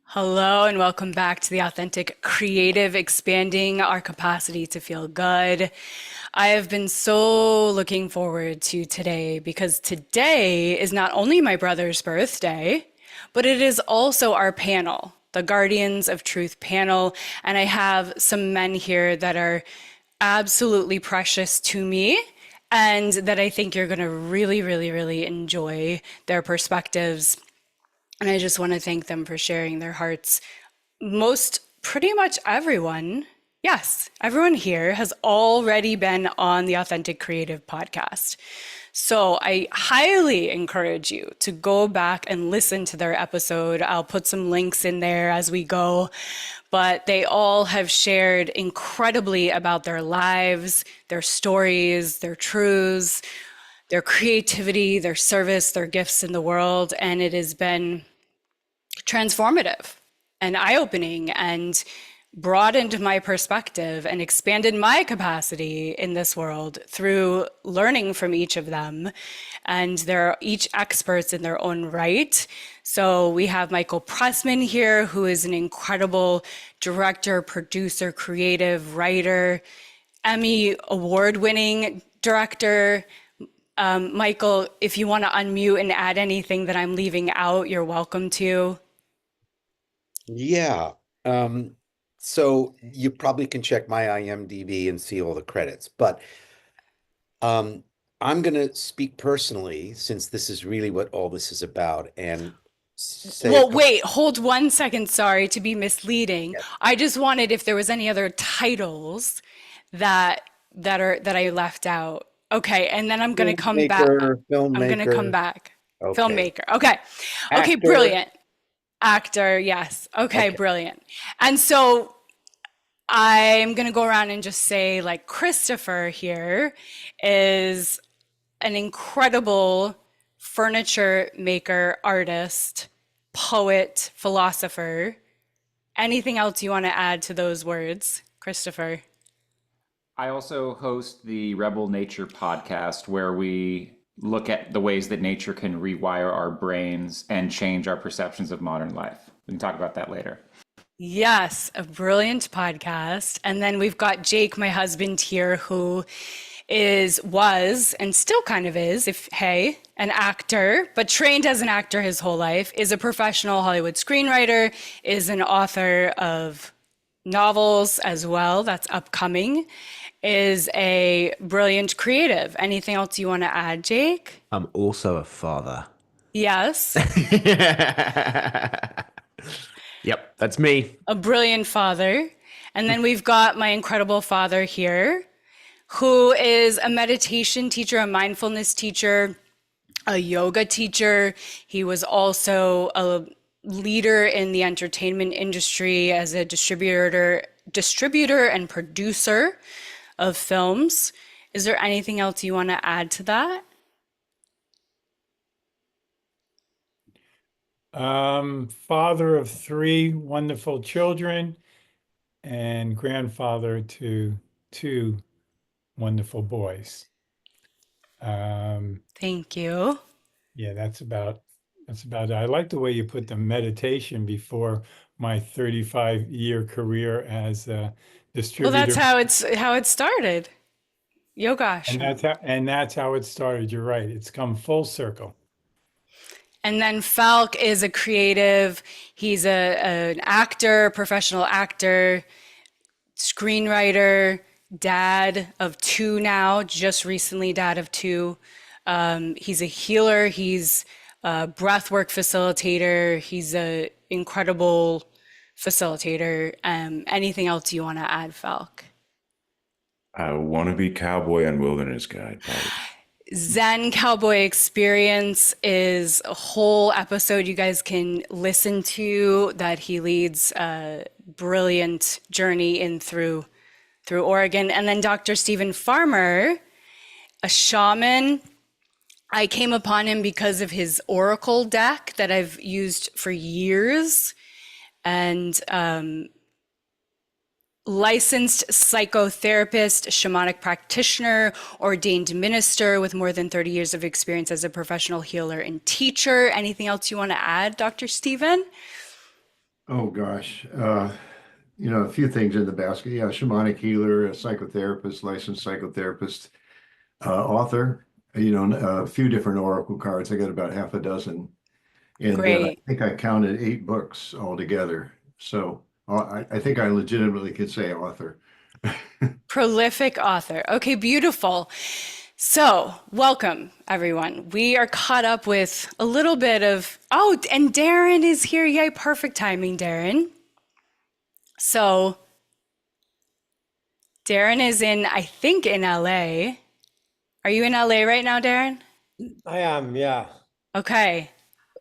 Hello and welcome back to the Authentic Creative, expanding our capacity to feel good. I have been so looking forward to today because today is not only my brother's birthday, but it is also our panel, the Guardians of Truth panel. And I have some men here that are absolutely precious to me and that I think you're going to really enjoy their perspectives. And I just want to thank them for sharing their hearts. Pretty much everyone, yes, everyone here has already been on the Authentic Creative podcast. So I highly encourage you to go back and listen to their episode. I'll put some links in there as we go. But they all have shared incredibly about their lives, their stories, their truths, their creativity, their service, their gifts in the world. And it has been transformative and eye-opening and broadened my perspective and expanded my capacity in this world through learning from each of them. And they're each experts in their own right. So we have Michael Pressman here, who is an incredible director, producer, creative writer, Emmy award-winning director. Michael, if you want to unmute and add anything that I'm leaving out, you're welcome to. Yeah. So you probably can check my IMDb and see all the credits, but I'm going to speak personally since this is really what all this is about and say a Well, couple. wait, hold 1 second. Sorry to be misleading. Yeah. I just wanted if there was any other titles that that I left out. Okay, and then I'm gonna come back. Filmmaker, I'm gonna come filmmaker. back. Okay. Filmmaker. Okay. Okay, Actor. brilliant. Actor, yes. Okay, Okay. brilliant. And so I'm gonna go around and just say like Christopher here is an incredible furniture maker, artist, poet, philosopher. Anything else you want to add to those words, Christopher? I also host the Rebel Nature podcast, where we look at the ways that nature can rewire our brains and change our perceptions of modern life. We can talk about that later. Yes, a brilliant podcast. And then we've got Jake, my husband here, who was, and still kind of is, if, hey, an actor, but trained as an actor his whole life, is a professional Hollywood screenwriter, is an author of novels as well, that's upcoming, is a brilliant creative. Anything else you want to add, Jake? I'm also a father. Yes, Yep, that's me. a brilliant father. And then we've got my incredible father here, who is a meditation teacher, a mindfulness teacher, a yoga teacher. He was also a leader in the entertainment industry as a distributor and producer of films. Is there anything else you want to add to that? Father of three wonderful children and grandfather to two wonderful boys. Thank you. Yeah, that's about it. I like the way you put the meditation before my 35-year career as a Well, that's distributor. how it started. Yoga And ashram. that's how it started. You're right. It's come full circle. And then Falk is a creative. He's an actor, professional actor, screenwriter, dad of two now, just recently dad of two. He's a healer. He's a breathwork facilitator. He's an incredible facilitator. Anything else you want to add, Falk? I want to be cowboy and wilderness guide, probably. Zen Cowboy Experience is a whole episode you guys can listen to that he leads a brilliant journey in through Oregon. And then Dr. Stephen Farmer, a shaman. I came upon him because of his oracle deck that I've used for years. And licensed psychotherapist, shamanic practitioner, ordained minister with more than 30 years of experience as a professional healer and teacher. Anything else you want to add, Dr. Stephen? Oh gosh, a few things in the basket. Yeah, shamanic healer, a psychotherapist, licensed psychotherapist, author. A few different oracle cards. I got about half a dozen, and then I Great. think I counted 8 books altogether. So I think I legitimately could say author. Prolific author. Okay, beautiful. So, welcome everyone. We are caught up with a little bit of, oh, and Darren is here. Yay, perfect timing, Darren. So, Darren is I think in LA. Are you in LA right now, Darren? I am, yeah. Okay.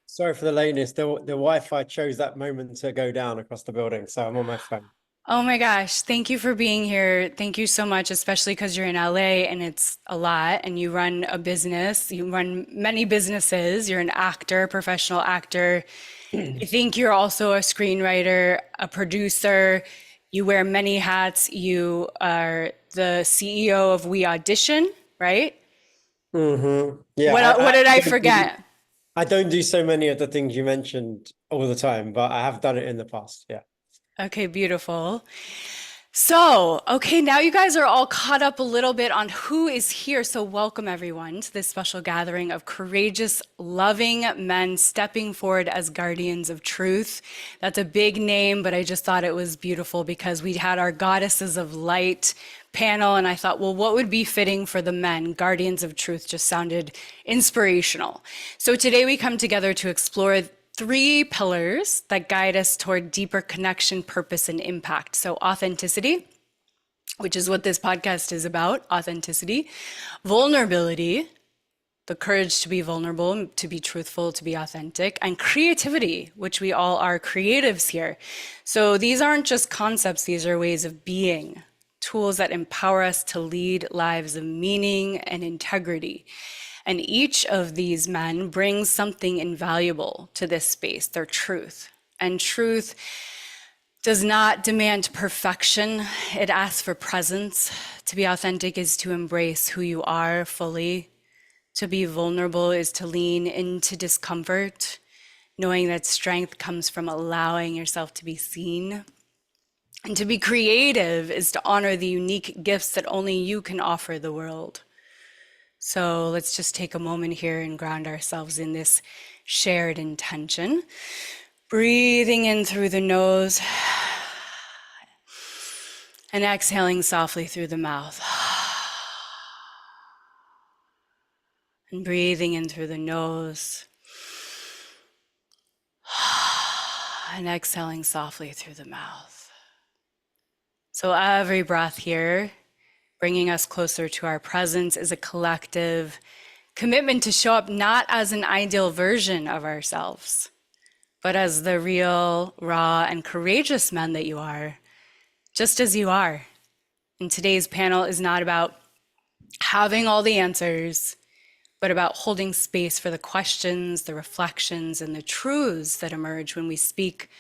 Sorry for the lateness. The Wi-Fi chose that moment to go down across the building, so I'm on my phone. Oh my gosh, thank you for being here. Thank you so much, especially because you're in LA and it's a lot and you run a business. You run many businesses. You're an actor, professional actor. I think you're also a screenwriter, a producer. You wear many hats. You are the CEO of We Audition, right? Yeah, What did I don't do- forget? I don't do so many of the things you mentioned all the time, but I have done it in the past. Yeah. Okay, beautiful. So, okay, now you guys are all caught up a little bit on who is here. So, welcome everyone to this special gathering of courageous, loving men stepping forward as guardians of truth. That's a big name, but I just thought it was beautiful because we had our Goddesses of Light panel, and I thought, well, what would be fitting for the men? Guardians of Truth just sounded inspirational. So, today we come together to explore 3 pillars that guide us toward deeper connection, purpose, and impact. So authenticity, which is what this podcast is about, authenticity, vulnerability, the courage to be vulnerable, to be truthful, to be authentic, and creativity, which we all are creatives here. So these aren't just concepts, these are ways of being, tools that empower us to lead lives of meaning and integrity. And each of these men brings something invaluable to this space, their truth. And truth does not demand perfection, it asks for presence. To be authentic is to embrace who you are fully. To be vulnerable is to lean into discomfort, knowing that strength comes from allowing yourself to be seen. And to be creative is to honor the unique gifts that only you can offer the world. So let's just take a moment here and ground ourselves in this shared intention. Breathing in through the nose and exhaling softly through the mouth. And breathing in through the nose and exhaling softly through the mouth. So every breath here, bringing us closer to our presence, is a collective commitment to show up not as an ideal version of ourselves, but as the real, raw, and courageous men that you are, just as you are. And today's panel is not about having all the answers, but about holding space for the questions, the reflections, and the truths that emerge when we speak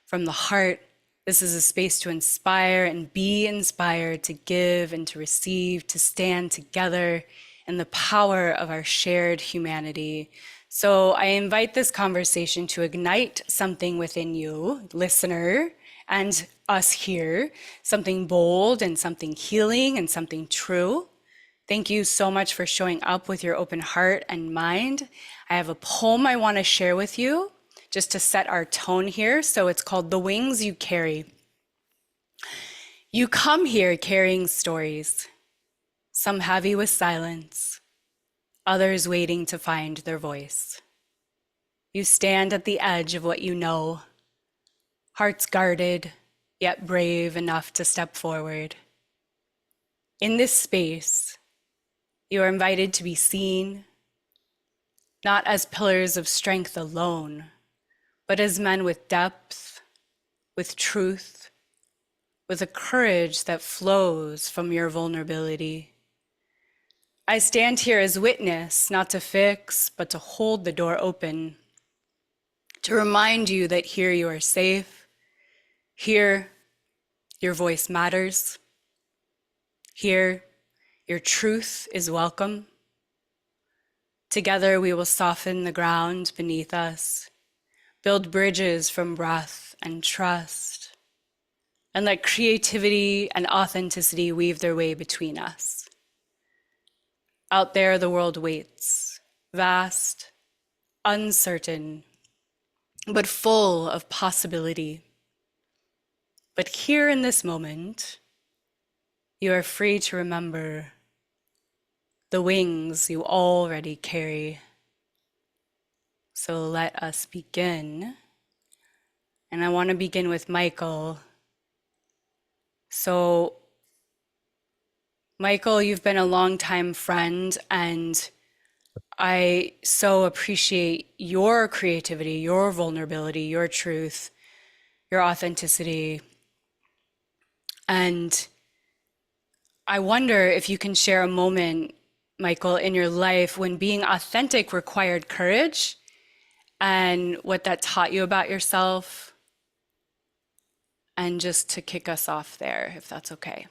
from the heart. This is a space to inspire and be inspired, to give and to receive, to stand together in the power of our shared humanity. So I invite this conversation to ignite something within you, listener, and us here, something bold and something healing and something true. Thank you so much for showing up with your open heart and mind. I have a poem I want to share with you, just to set our tone here. So it's called The Wings You Carry. You come here carrying stories, some heavy with silence, others waiting to find their voice. You stand at the edge of what you know, hearts guarded, yet brave enough to step forward. In this space, you are invited to be seen, not as pillars of strength alone, but as men with depth, with truth, with a courage that flows from your vulnerability. I stand here as witness, not to fix, but to hold the door open, to remind you that here you are safe, here your voice matters, here your truth is welcome. Together we will soften the ground beneath us, build bridges from breath and trust, and let creativity and authenticity weave their way between us. Out there, the world waits, vast, uncertain, but full of possibility. But here in this moment, you are free to remember the wings you already carry. So let us begin. And I want to begin with Michael. So, Michael, you've been a longtime friend, and I so appreciate your creativity, your vulnerability, your truth, your authenticity. And I wonder if you can share a moment, Michael, in your life when being authentic required courage and what that taught you about yourself. And just to kick us off there, if that's okay.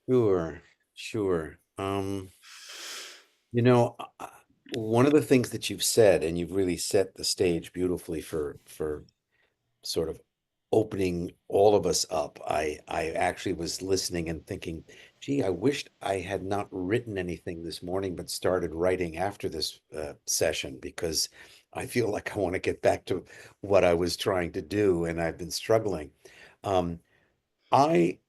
Sure, sure. You know, one of the things that you've said, and you've really set the stage beautifully for sort of opening all of us up. I actually was listening and thinking, gee, I wished I had not written anything this morning, but started writing after this session, because I feel like I want to get back to what I was trying to do, and I've been struggling. I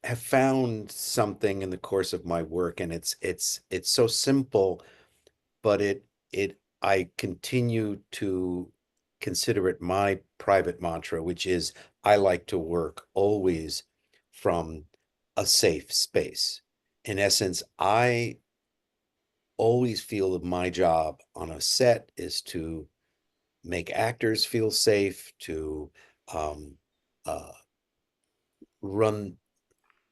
have found something in the course of my work, and it's so simple, but it I continue to consider it my private mantra, which is I like to work always from a safe space. In essence, I always feel that my job on a set is to make actors feel safe, to um, uh, run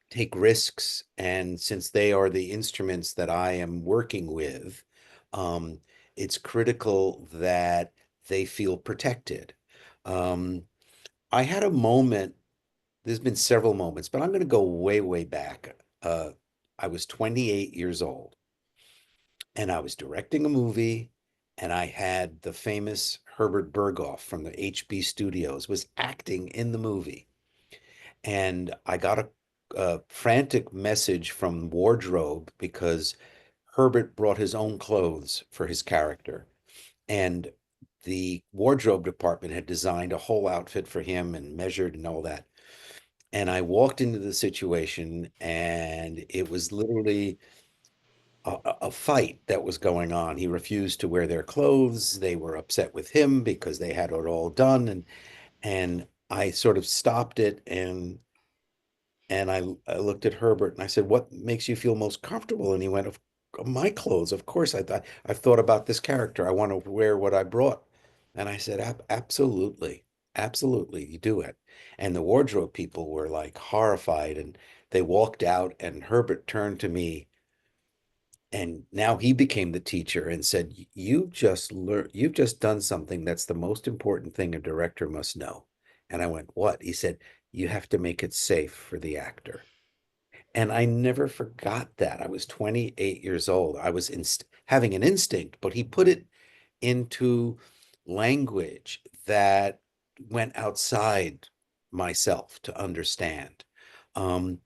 take risks. And since they are the instruments that I am working with, um, it's critical that they feel protected. Um, I had a moment, there's been several moments, but I'm going to go way, way back. I was 28 years old, and I was directing a movie, and I had the famous Herbert Berghoff from the HB Studios was acting in the movie. And I got a frantic message from wardrobe because Herbert brought his own clothes for his character. And the wardrobe department had designed a whole outfit for him and measured and all that. And I walked into the situation, and it was literally a fight that was going on. He refused to wear their clothes. They were upset with him because they had it all done. And I sort of stopped it, and I looked at Herbert and I said, "What makes you feel most comfortable?" And he went, "Of my clothes, of course. I've thought about this character. I want to wear what I brought." And I said, Absolutely, absolutely, you do it." And the wardrobe people were like horrified, and they walked out. And Herbert turned to me, and now he became the teacher, and said, you've just done something that's the most important thing a director must know." And I went, "What?" He said, "You have to make it safe for the actor." And I never forgot that. I was 28 years old. I was having an instinct, but he put it into language that went outside myself to understand. Um,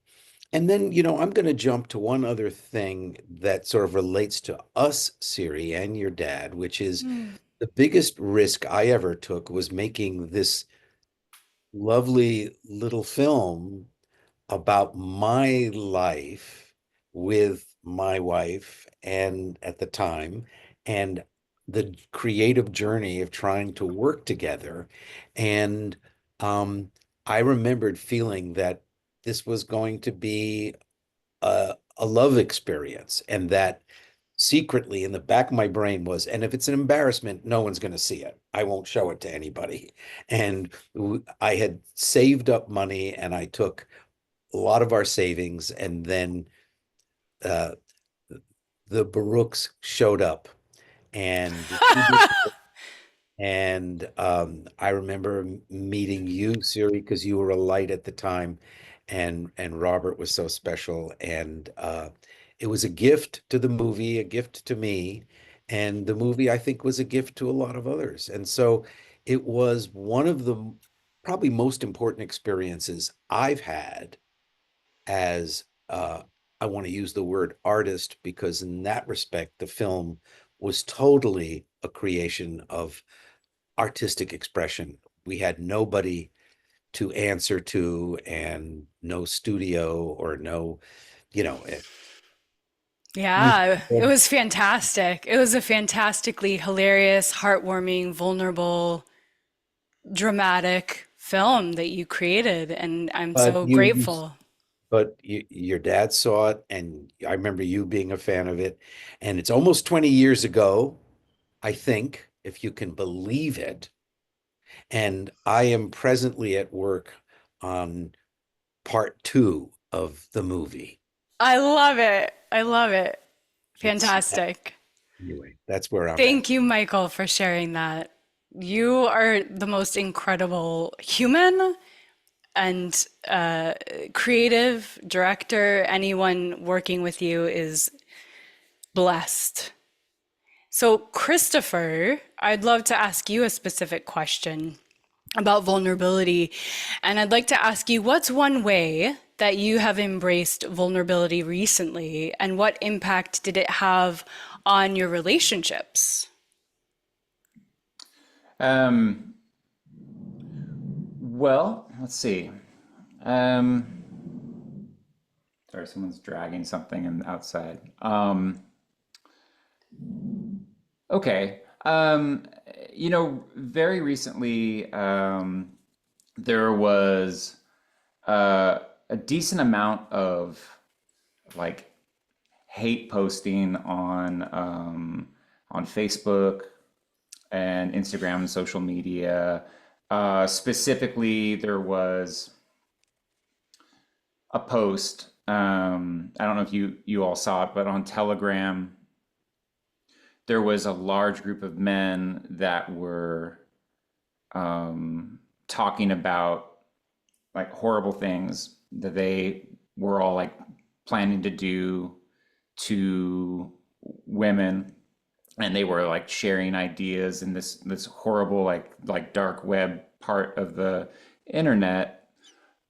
and then, I'm going to jump to one other thing that sort of relates to us, Siri, and your dad, which is the biggest risk I ever took was making this lovely little film about my life with my wife, and at the time, and the creative journey of trying to work together. And I remembered feeling that this was going to be a love experience, and that secretly in the back of my brain was, and if it's an embarrassment, no one's going to see it. I won't show it to anybody. And I had saved up money, and I took a lot of our savings, and then uh, the Barucs showed up, and the studio, and I remember meeting you, Siri, because you were a light at the time, and Robert was so special, and it was a gift to the movie, a gift to me, and the movie I think was a gift to a lot of others, and so it was one of the probably most important experiences I've had as I want to use the word artist, because in that respect, the film was totally a creation of artistic expression. We had nobody to answer to, and no studio or no, you know, Yeah, it was fantastic. It was a fantastically hilarious, heartwarming, vulnerable, dramatic film that you created, and I'm but so grateful. your dad saw it, and I remember you being a fan of it, and it's almost 20 years ago, I think, if you can believe it. And I am presently at work on part 2 of the movie. I love it. I love it. It's Fantastic. anyway, that's where I'm at. Thank you, Michael, for sharing that. You are the most incredible human and creative director. Anyone working with you is blessed. So, Christopher, I'd love to ask you a specific question about vulnerability. And I'd like to ask you, what's one way that you have embraced vulnerability recently, and what impact did it have on your relationships? Well, let's see. Sorry, someone's dragging something outside. Okay. Very recently, there was a decent amount of like hate posting on Facebook and Instagram and social media. Specifically, there was a post. I don't know if you all saw it, but on Telegram, there was a large group of men that were talking about like horrible things that they were all like planning to do to women, and they were like sharing ideas in this horrible like dark web part of the internet.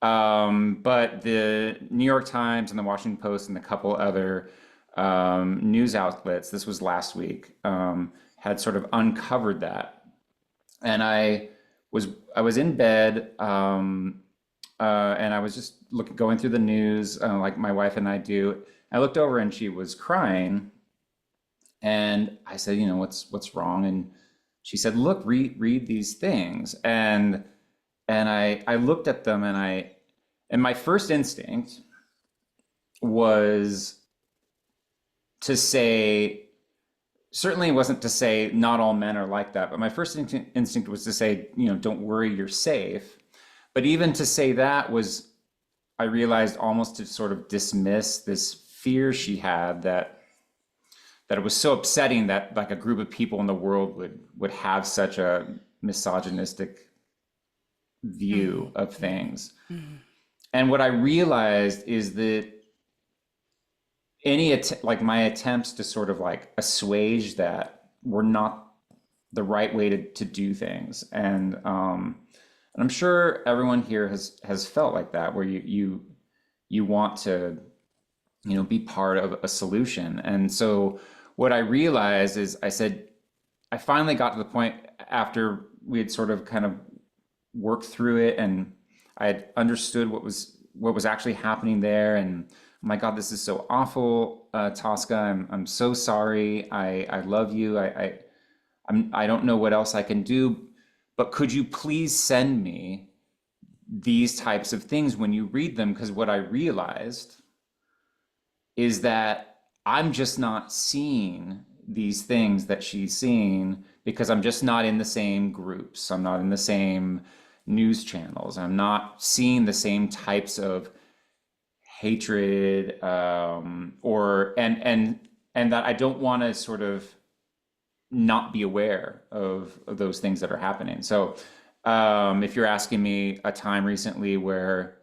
But the New York Times and the Washington Post and a couple other news outlets, this was last week, had sort of uncovered that. And I was in bed, and I was just going through the news, like my wife and I do. I looked over and she was crying, and I said, what's wrong? And she said, look, read these things. And I looked at them, and my first instinct was to say, certainly it wasn't to say not all men are like that, but my first instinct was to say, don't worry, you're safe. But even to say that was, I realized, almost to sort of dismiss this fear she had that it was so upsetting that like a group of people in the world would have such a misogynistic view of things. Mm-hmm. And what I realized is that my attempts to sort of like assuage that were not the right way to do things. And I'm sure everyone here has felt like that, where you want to, be part of a solution. And so what I realized is I finally got to the point after we had sort of kind of worked through it, and I had understood what was actually happening there. And oh my God, this is so awful, Tosca. I'm so sorry. I love you. I don't know what else I can do, but could you please send me these types of things when you read them? Because what I realized is that I'm just not seeing these things that she's seeing, because I'm just not in the same groups. I'm not in the same news channels. I'm not seeing the same types of hatred, and that I don't want to sort of not be aware of those things that are happening. So if you're asking me a time recently where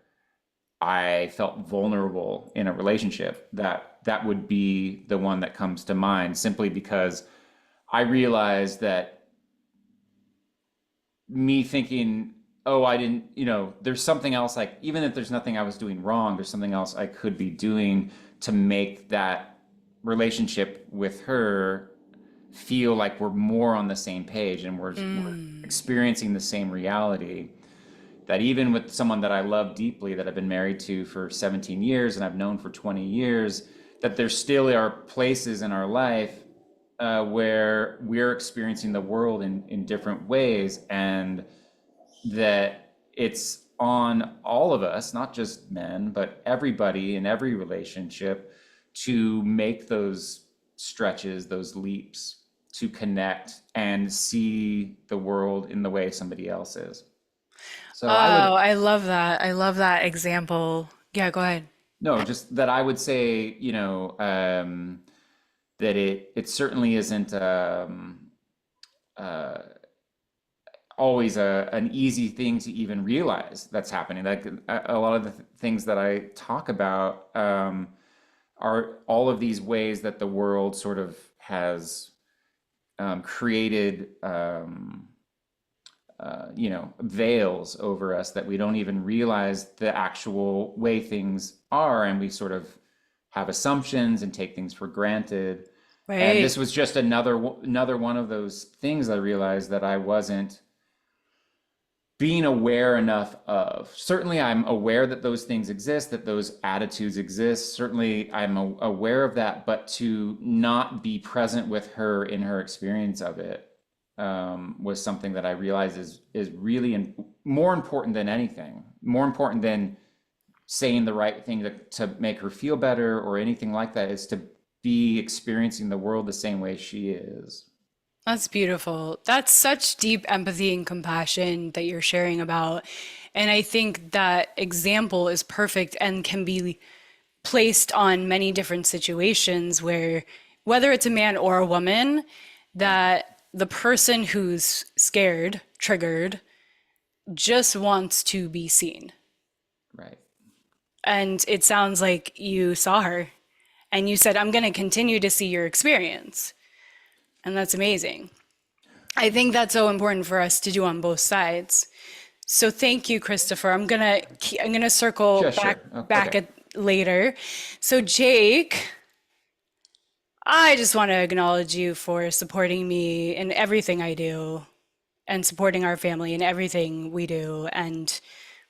I felt vulnerable in a relationship, that would be the one that comes to mind, simply because I realized that me thinking, oh, I didn't, there's something else, like, even if there's nothing I was doing wrong, there's something else I could be doing to make that relationship with her feel like we're more on the same page and we're experiencing the same reality. That even with someone that I love deeply, that I've been married to for 17 years and I've known for 20 years, that there still are places in our life where we're experiencing the world in different ways, and that it's on all of us, not just men, but everybody in every relationship, to make those stretches, those leaps, to connect and see the world in the way somebody else is. So Oh, I would, I love that. I love that example. Yeah, go ahead. no, just that I would say, that it certainly isn't uh, always an easy thing to even realize that's happening. Like a lot of the things that I talk about are all of these ways that the world sort of has created, veils over us, that we don't even realize the actual way things are, and we sort of have assumptions and take things for granted. And Right. this was just another one of those things I realized that I wasn't being aware enough of. Certainly, I'm aware that those things exist, that those attitudes exist. Certainly, I'm aware of that, but to not be present with her in her experience of it was something that I realized is really more important than anything, more important than saying the right thing to make her feel better or anything like that, is to be experiencing the world the same way she is. That's beautiful. That's such deep empathy and compassion that you're sharing about. And I think that example is perfect and can be placed on many different situations where, whether it's a man or a woman, that the person who's scared, triggered, just wants to be seen. Right. And it sounds like you saw her and you said, I'm going to continue to see your experience. And that's amazing. I think that's so important for us to do on both sides. So thank you, Christopher. I'm gonna circle Sure, sure. back Okay. at later. So Jake, I just want to acknowledge you for supporting me in everything I do and supporting our family in everything we do, and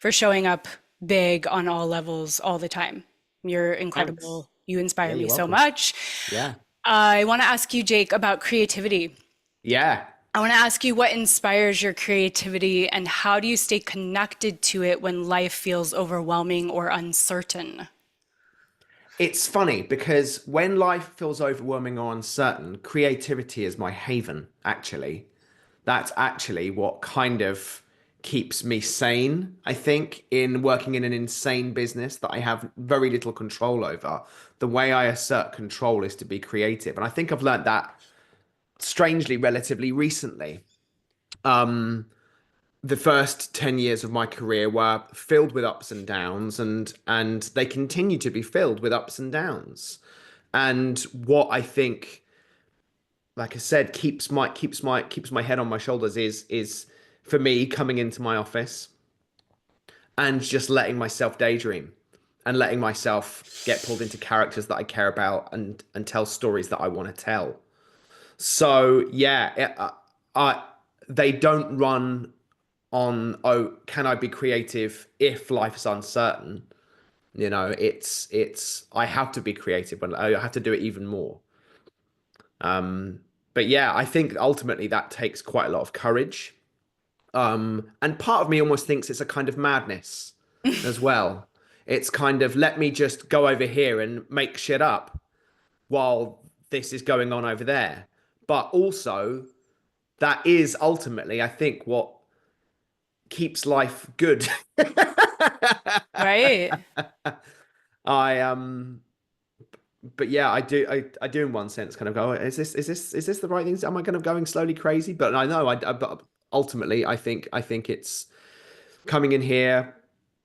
for showing up big on all levels all the time. You're Thanks. incredible. You Yeah, inspire me you're so welcome. much. Yeah. I want to ask you, Jake, about creativity. Yeah. I want to ask you what inspires your creativity and how do you stay connected to it when life feels overwhelming or uncertain? It's funny because when life feels overwhelming or uncertain, creativity is my haven, actually. That's actually what kind of keeps me sane, I think, in working in an insane business that I have very little control over. The way I assert control is to be creative. And I think I've learned that strangely relatively recently. The first 10 years of my career were filled with ups and downs, and they continue to be filled with ups and downs. And what I think, like I said, keeps my head on my shoulders is for me coming into my office and just letting myself daydream and letting myself get pulled into characters that I care about and tell stories that I want to tell. So yeah, I they don't run on, oh, can I be creative if life is uncertain? It's I have to be creative when I have to do it even more. But yeah, I think ultimately that takes quite a lot of courage. And part of me almost thinks it's a kind of madness as well. It's kind of, let me just go over here and make shit up while this is going on over there. But also, that is ultimately, I think, what keeps life good. Right? I but yeah, I do in one sense kind of go, is this the right thing? Am I kind of going slowly crazy? But I know but ultimately I think it's coming in here,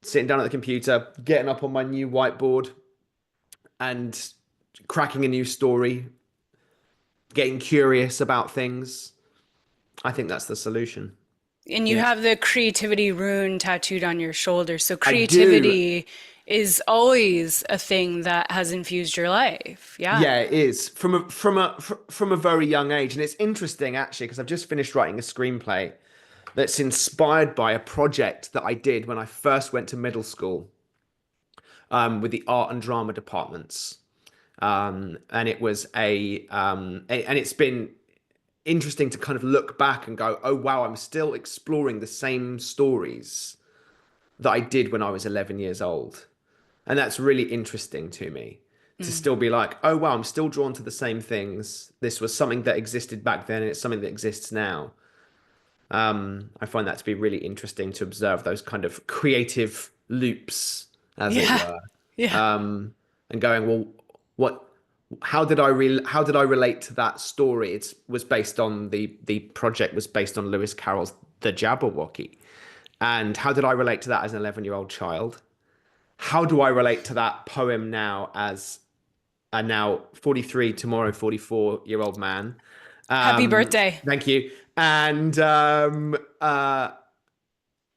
sitting down at the computer, getting up on my new whiteboard and cracking a new story, getting curious about things. I think that's the solution. And you Yeah. have the creativity rune tattooed on your shoulder. So I do. creativity is always a thing that has infused your life. Yeah. Yeah, it is from a very young age, and it's interesting actually because I've just finished writing a screenplay that's inspired by a project that I did when I first went to middle school, with the art and drama departments, and it was and it's been interesting to kind of look back and go, oh wow, I'm still exploring the same stories that I did when I was 11 years old. And that's really interesting to me to still be like, oh wow, I'm still drawn to the same things. This was something that existed back then and it's something that exists now. I find that to be really interesting to observe those kind of creative loops, as it Yeah. were. Yeah. And going, well, what how did I relate to that story? It was based on the project was based on Lewis Carroll's The Jabberwocky. And how did I relate to that as an 11-year-old child? How do I relate to that poem now as a now 43, tomorrow 44-year-old man? Happy birthday. Thank you. And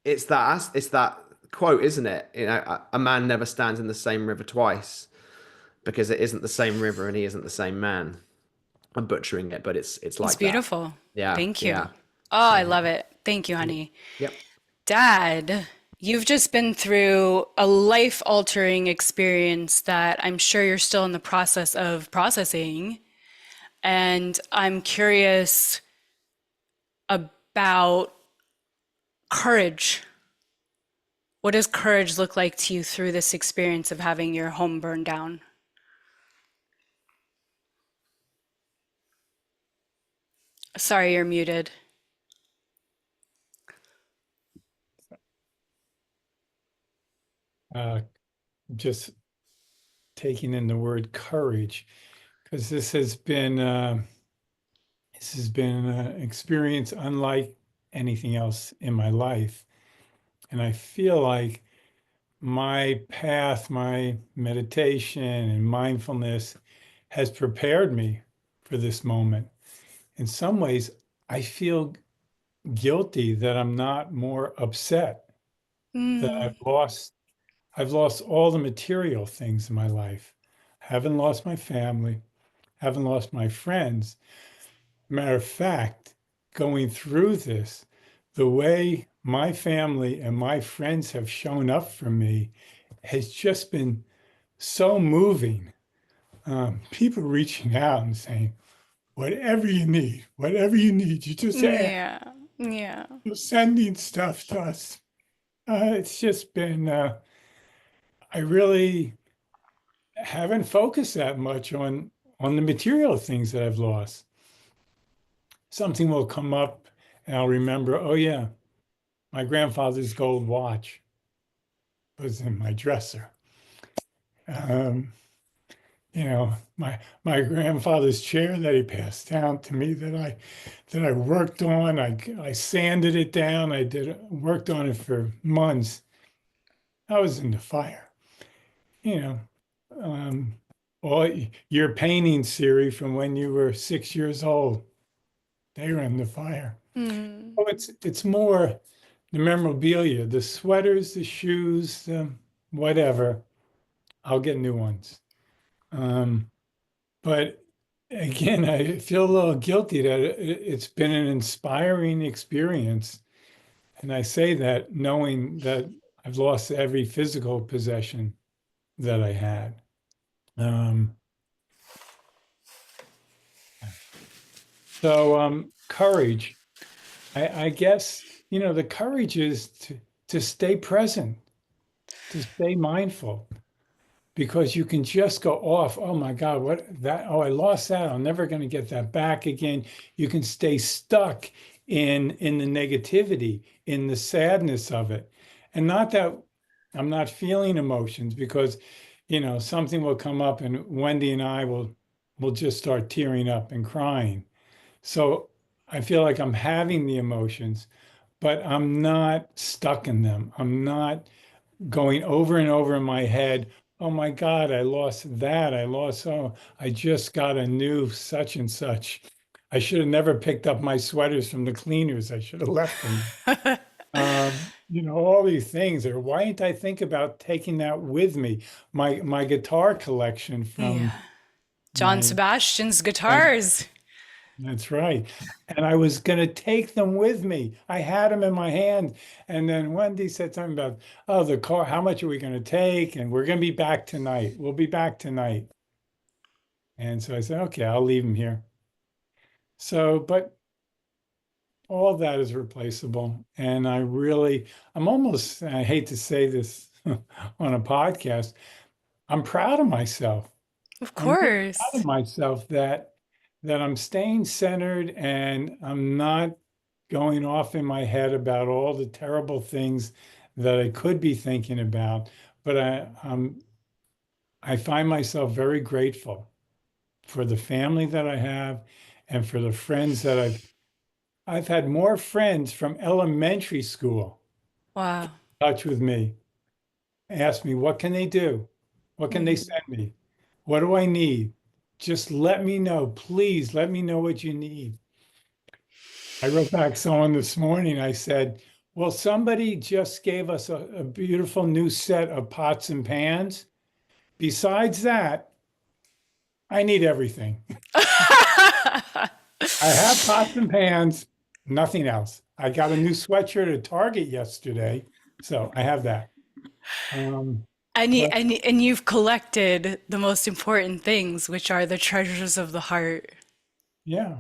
it's that quote, isn't it? You know, a man never stands in the same river twice because it isn't the same river and he isn't the same man. I'm butchering it, but it's like It's that. beautiful. Yeah. Thank you. Yeah. Oh, I love it. Thank you, honey. Yep. Dad, you've just been through a life-altering experience that I'm sure you're still in the process of processing. And I'm curious about courage. What does courage look like to you through this experience of having your home burned down? Sorry, you're muted. Just taking in the word courage, because this has been an experience unlike anything else in my life. And I feel like my path, my meditation and mindfulness has prepared me for this moment. In some ways, I feel guilty that I'm not more upset that I've lost all the material things in my life. Haven't lost my family, haven't lost my friends. Matter of fact, going through this, the way my family and my friends have shown up for me has just been so moving. People reaching out and saying, whatever you need, you just ask. Yeah, yeah. Sending stuff to us. It's just been, I really haven't focused that much on the material things that I've lost. Something will come up and I'll remember, oh yeah, my grandfather's gold watch was in my dresser. You know, my grandfather's chair that he passed down to me that I worked on. I sanded it down. Worked on it for months. I was in the fire. You know, all your paintings, Siri, from when you were 6 years old, they were in the fire. Oh, it's more the memorabilia, the sweaters, the shoes, whatever. I'll get new ones. But again, I feel a little guilty that it's been an inspiring experience. And I say that knowing that I've lost every physical possession that I had. Courage. I guess, you know, the courage is to stay present, to stay mindful, because you can just go off. Oh my God, I lost that. I'm never going to get that back again. You can stay stuck in the negativity, in the sadness of it. And not that I'm not feeling emotions, because, you know, something will come up and Wendy and I will just start tearing up and crying. So I feel like I'm having the emotions, but I'm not stuck in them. I'm not going over and over in my head, oh my God, I lost that. I just got a new such and such. I should have never picked up my sweaters from the cleaners. I should have left them. All these things. Or why didn't I think about taking that with me? My guitar collection Yeah. from John my Sebastian's friend. guitars. That's right. And I was going to take them with me. I had them in my hand. And then Wendy said something about, oh, the car, how much are we going to take? And we're going to be back tonight. We'll be back tonight. And so I said, okay, I'll leave them here. So, but all that is replaceable. And I'm almost, I hate to say this on a podcast, I'm proud of myself. Of I'm really course. proud of myself that I'm staying centered and I'm not going off in my head about all the terrible things that I could be thinking about. But I find myself very grateful for the family that I have and for the friends that I've had more friends from elementary school Wow. in touch with me, ask me, what can they do? What can they send me? What do I need? Just let me know. Please let me know what you need. I wrote back someone this morning. I said, well, somebody just gave us a beautiful new set of pots and pans. Besides that, I need everything. I have pots and pans, nothing else. I got a new sweatshirt at Target yesterday, so I have that. And you've collected the most important things, which are the treasures of the heart. Yeah,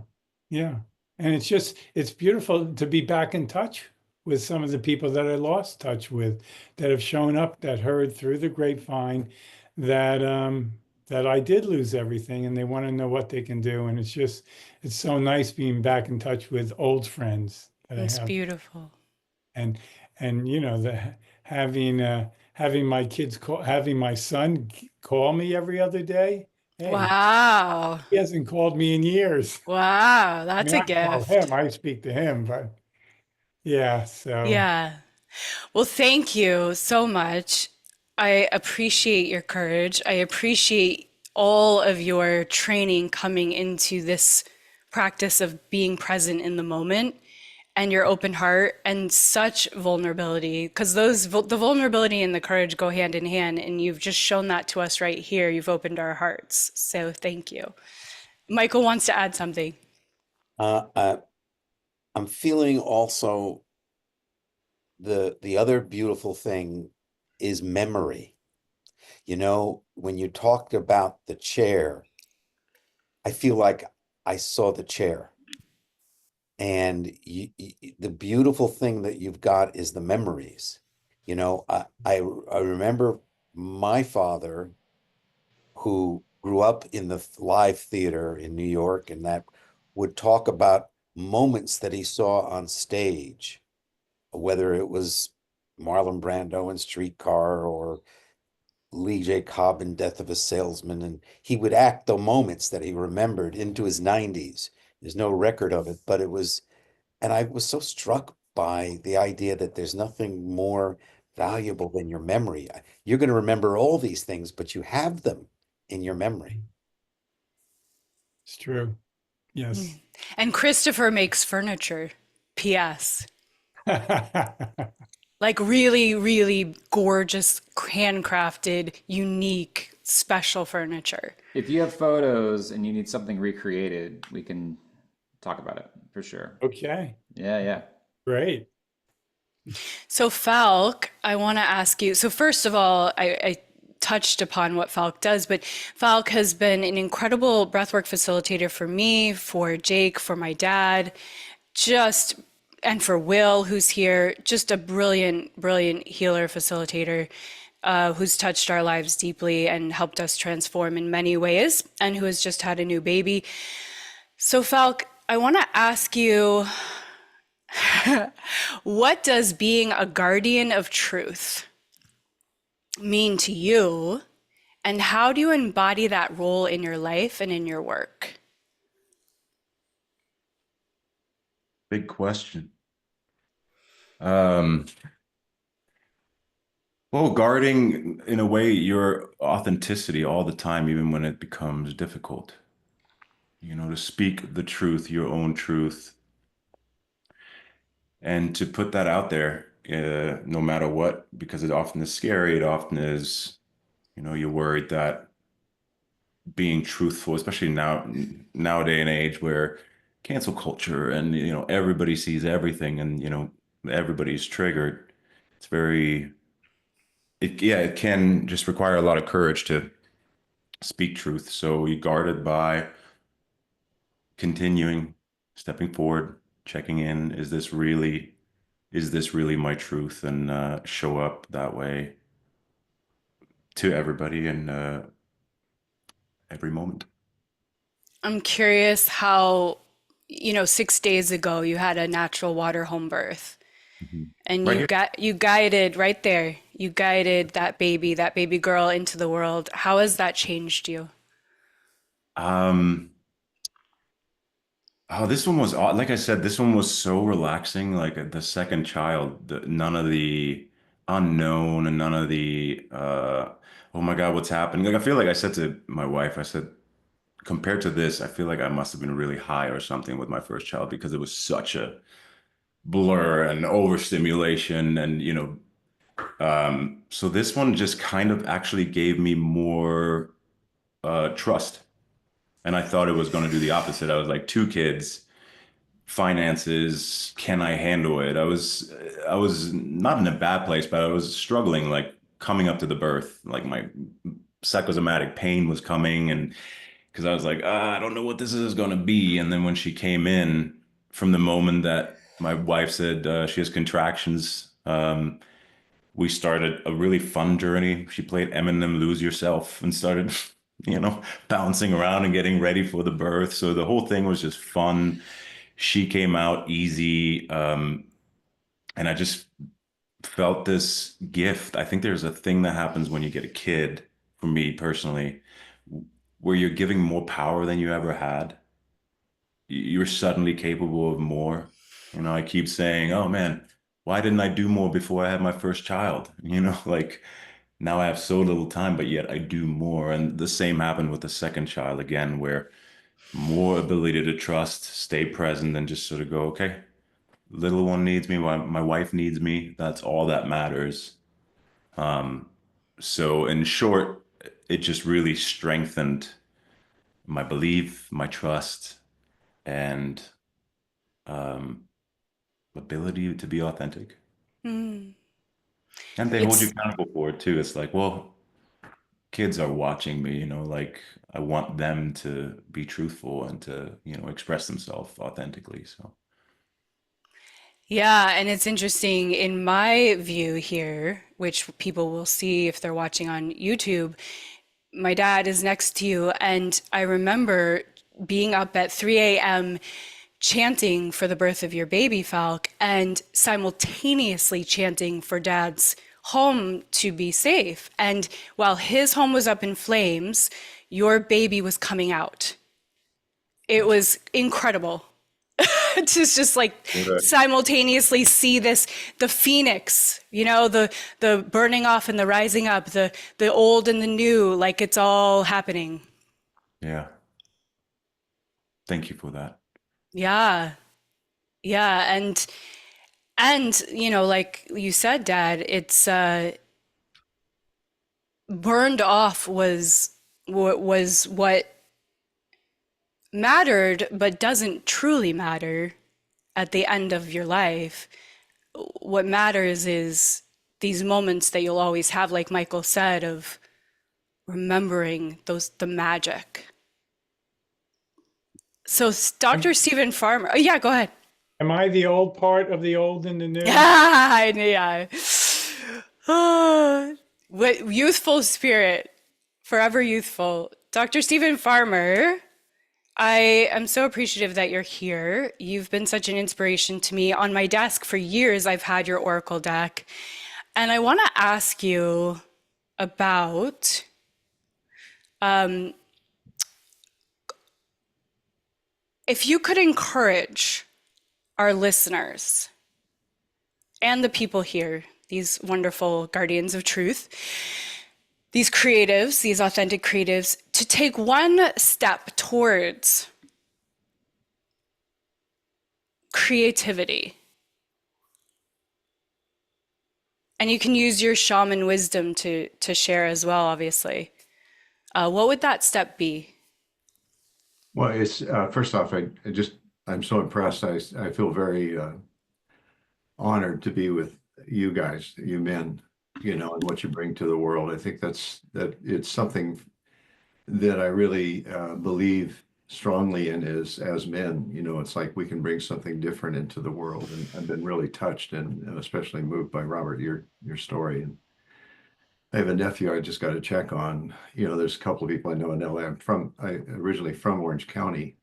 yeah. And it's beautiful to be back in touch with some of the people that I lost touch with, that have shown up, that heard through the grapevine that I did lose everything and they want to know what they can do. And it's so nice being back in touch with old friends that I It's have. beautiful. And having my son call me every other day. Hey, Wow. he hasn't called me in years. Wow, I that's mean, a I call gift. him, I speak to him, but yeah, so Yeah. Well, thank you so much. I appreciate your courage. I appreciate all of your training coming into this practice of being present in the moment and your open heart and such vulnerability, because the vulnerability and the courage go hand in hand, and you've just shown that to us right here. You've opened our hearts. So thank you. Michael wants to add something. I'm feeling also the other beautiful thing is memory. When you talked about the chair, I feel like I saw the chair. And the beautiful thing that you've got is the memories. I remember my father, who grew up in the live theater in New York, and that would talk about moments that he saw on stage, whether it was Marlon Brando in Streetcar or Lee J. Cobb in Death of a Salesman. And he would act the moments that he remembered into his 90s. There's no record of it, but and I was so struck by the idea that there's nothing more valuable than your memory. You're going to remember all these things, but you have them in your memory. it's true. Yes. And Christopher makes furniture. P.S. Like really, really gorgeous, handcrafted, unique, special furniture. If you have photos and you need something recreated, we can talk about it for sure. Okay, Yeah. great. So Falk, I want to ask you. So first of all, I touched upon what Falk does, but Falk has been an incredible breathwork facilitator for me, for Jake, for my dad, and for Will, who's here, just a brilliant, brilliant healer facilitator, who's touched our lives deeply and helped us transform in many ways, and who has just had a new baby. So Falk, I want to ask you, what does being a guardian of truth mean to you, and how do you embody that role in your life and in your work? Big question. Well, guarding in a way your authenticity all the time, even when it becomes difficult. to speak the truth, your own truth, and to put that out there, no matter what, because it often is scary. It often is, you're worried that being truthful, especially nowadays and age where cancel culture and everybody sees everything and everybody's triggered. It's very it can just require a lot of courage to speak truth. So you guard it by continuing, stepping forward, checking in. Is this really my truth? And show up that way to everybody and every moment. I'm curious how, 6 days ago you had a natural water home birth, and Right here. you guided right there. You guided that baby girl into the world. How has that changed you? Um, oh, this one was like I said, this one was so relaxing. Like the second child, none of the unknown and none of the oh my God, what's happening? Like I feel like I said to my wife, I said, compared to this, I feel like I must have been really high or something with my first child because it was such a blur and overstimulation and so this one just kind of actually gave me more trust. And I thought it was going to do the opposite. I was like, two kids, finances, can I handle it? I was not in a bad place, but I was struggling, like coming up to the birth, like my psychosomatic pain was coming, and because I was like, I don't know what this is going to be. And then when she came in, from the moment that my wife said she has contractions, we started a really fun journey. She played Eminem Lose Yourself and started, bouncing around and getting ready for the birth. So the whole thing was just fun. She came out easy. And I just felt this gift. I think there's a thing that happens when you get a kid, for me personally, where you're giving more power than you ever had. You're suddenly capable of more. I keep saying, oh man, why didn't I do more before I had my first child? Like now I have so little time, but yet I do more. And the same happened with the second child again, where more ability to trust, stay present, and just sort of go, okay, little one needs me, my wife needs me. That's all that matters. So in short, it just really strengthened my belief, my trust, and um, ability to be authentic. Mm. And they hold you It's accountable for it too. It's like, well, kids are watching me, like I want them to be truthful and to, express themselves authentically. So, Yeah, and it's interesting in my view here, which people will see if they're watching on YouTube. My dad is next to you, and I remember being up at 3 a.m. chanting for the birth of your baby, Falk, and simultaneously chanting for dad's home to be safe. And while his home was up in flames, your baby was coming out. It was incredible to just like okay. simultaneously see this, the phoenix, the burning off and the rising up, the old and the new, like it's all happening. Yeah. Thank you for that. Yeah. Yeah. And like you said, Dad, it's burned off was what mattered, but doesn't truly matter at the end of your life. What matters is these moments that you'll always have, like Michael said, of remembering the magic. So Am, Dr. Stephen Farmer, oh, yeah, go ahead. am I the old part of the old and the new? Yeah. What youthful spirit, forever youthful. Dr. Stephen Farmer, I am so appreciative that you're here. You've been such an inspiration to me. On my desk for years, I've had your Oracle deck. And I want to ask you about if you could encourage our listeners and the people here, these wonderful guardians of truth, these creatives, these authentic creatives, to take one step towards creativity. And you can use your shaman wisdom to share as well, obviously. What would that step be? Well, it's first off, I'm so impressed. I feel very honored to be with you guys, you men, and what you bring to the world. I think that it's something that I really believe strongly in as men. It's like we can bring something different into the world, and I've been really touched and especially moved by Robert, your story. And I have a nephew I just got to check on. There's a couple of people I know in LA. I originally from Orange County,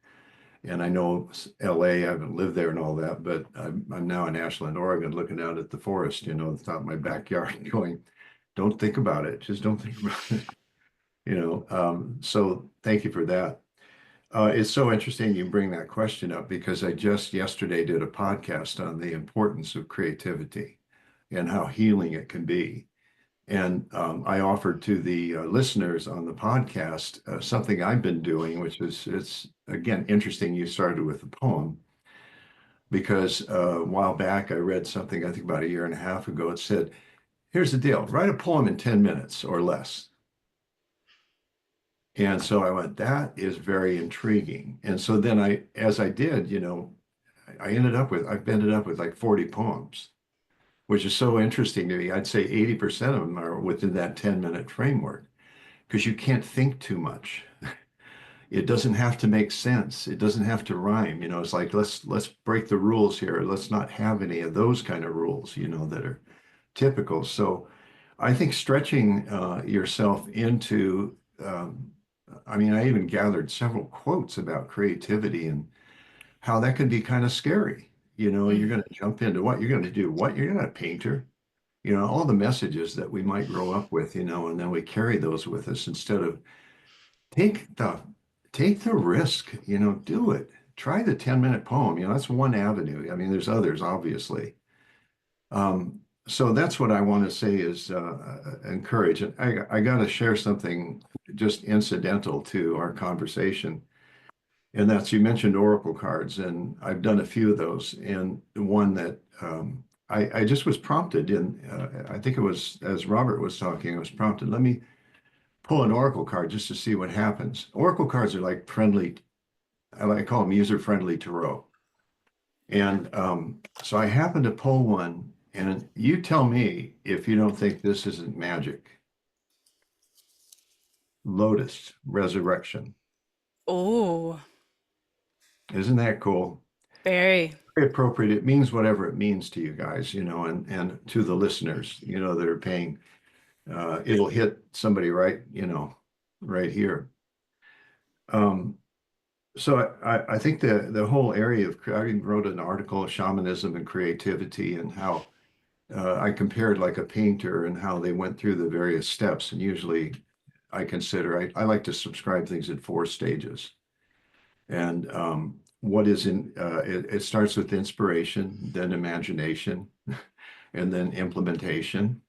and I know LA. I haven't lived there and all that, but I'm now in Ashland, Oregon, looking out at the forest, at the top of my backyard, going, "Don't think about it. Just don't think about it." So thank you for that. It's so interesting you bring that question up, because I just yesterday did a podcast on the importance of creativity and how healing it can be. And I offered to the listeners on the podcast something I've been doing, which is, it's again interesting. You started with a poem, because a while back I read something, I think about a year and a half ago. It said, "Here's the deal: write a poem in 10 minutes or less." And so I went, that is very intriguing. And so then as I did, I've ended up with like 40 poems, which is so interesting to me. I'd say 80% of them are within that 10-minute framework, because you can't think too much. It doesn't have to make sense. It doesn't have to rhyme. It's like, let's break the rules here. Let's not have any of those kind of rules, that are typical. So I think stretching yourself into, I even gathered several quotes about creativity and how that can be kind of scary. You're going to jump into what you're going to do, you're not a painter, all the messages that we might grow up with, and then we carry those with us instead of take the risk, do it. Try the 10-minute poem. That's one avenue. There's others, obviously. So that's what I want to say is encourage. And I got to share something just incidental to our conversation. And that's, you mentioned oracle cards, and I've done a few of those. And the one that I just was prompted in, I think it was as Robert was talking, I was prompted, let me pull an oracle card just to see what happens. Oracle cards are like friendly, I call them user-friendly tarot. And so I happened to pull one, and you tell me if you don't think this isn't magic. Lotus, resurrection. Oh, Isn't that cool? very. Very appropriate. It means whatever it means to you guys, and to the listeners, that are paying. It'll hit somebody right here. So I think the whole area of, I even wrote an article of shamanism and creativity, and how I compared like a painter and how they went through the various steps. And usually I consider, I like to subscribe things in 4 stages. And what is it starts with inspiration, then imagination, and then implementation,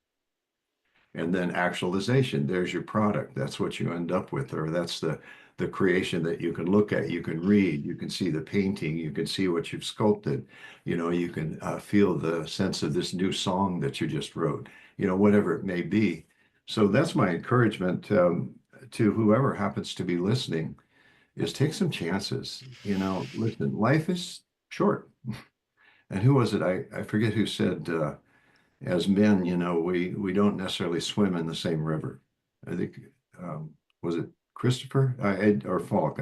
and then actualization. There's your product. That's what you end up with, or that's the creation that you can look at, you can read, you can see the painting, you can see what you've sculpted, you can feel the sense of this new song that you just wrote, whatever it may be. So that's my encouragement to whoever happens to be listening, is take some chances. Listen, life is short. And who was it? I forget who said, as men, we don't necessarily swim in the same river. I think, was it Christopher or Falk?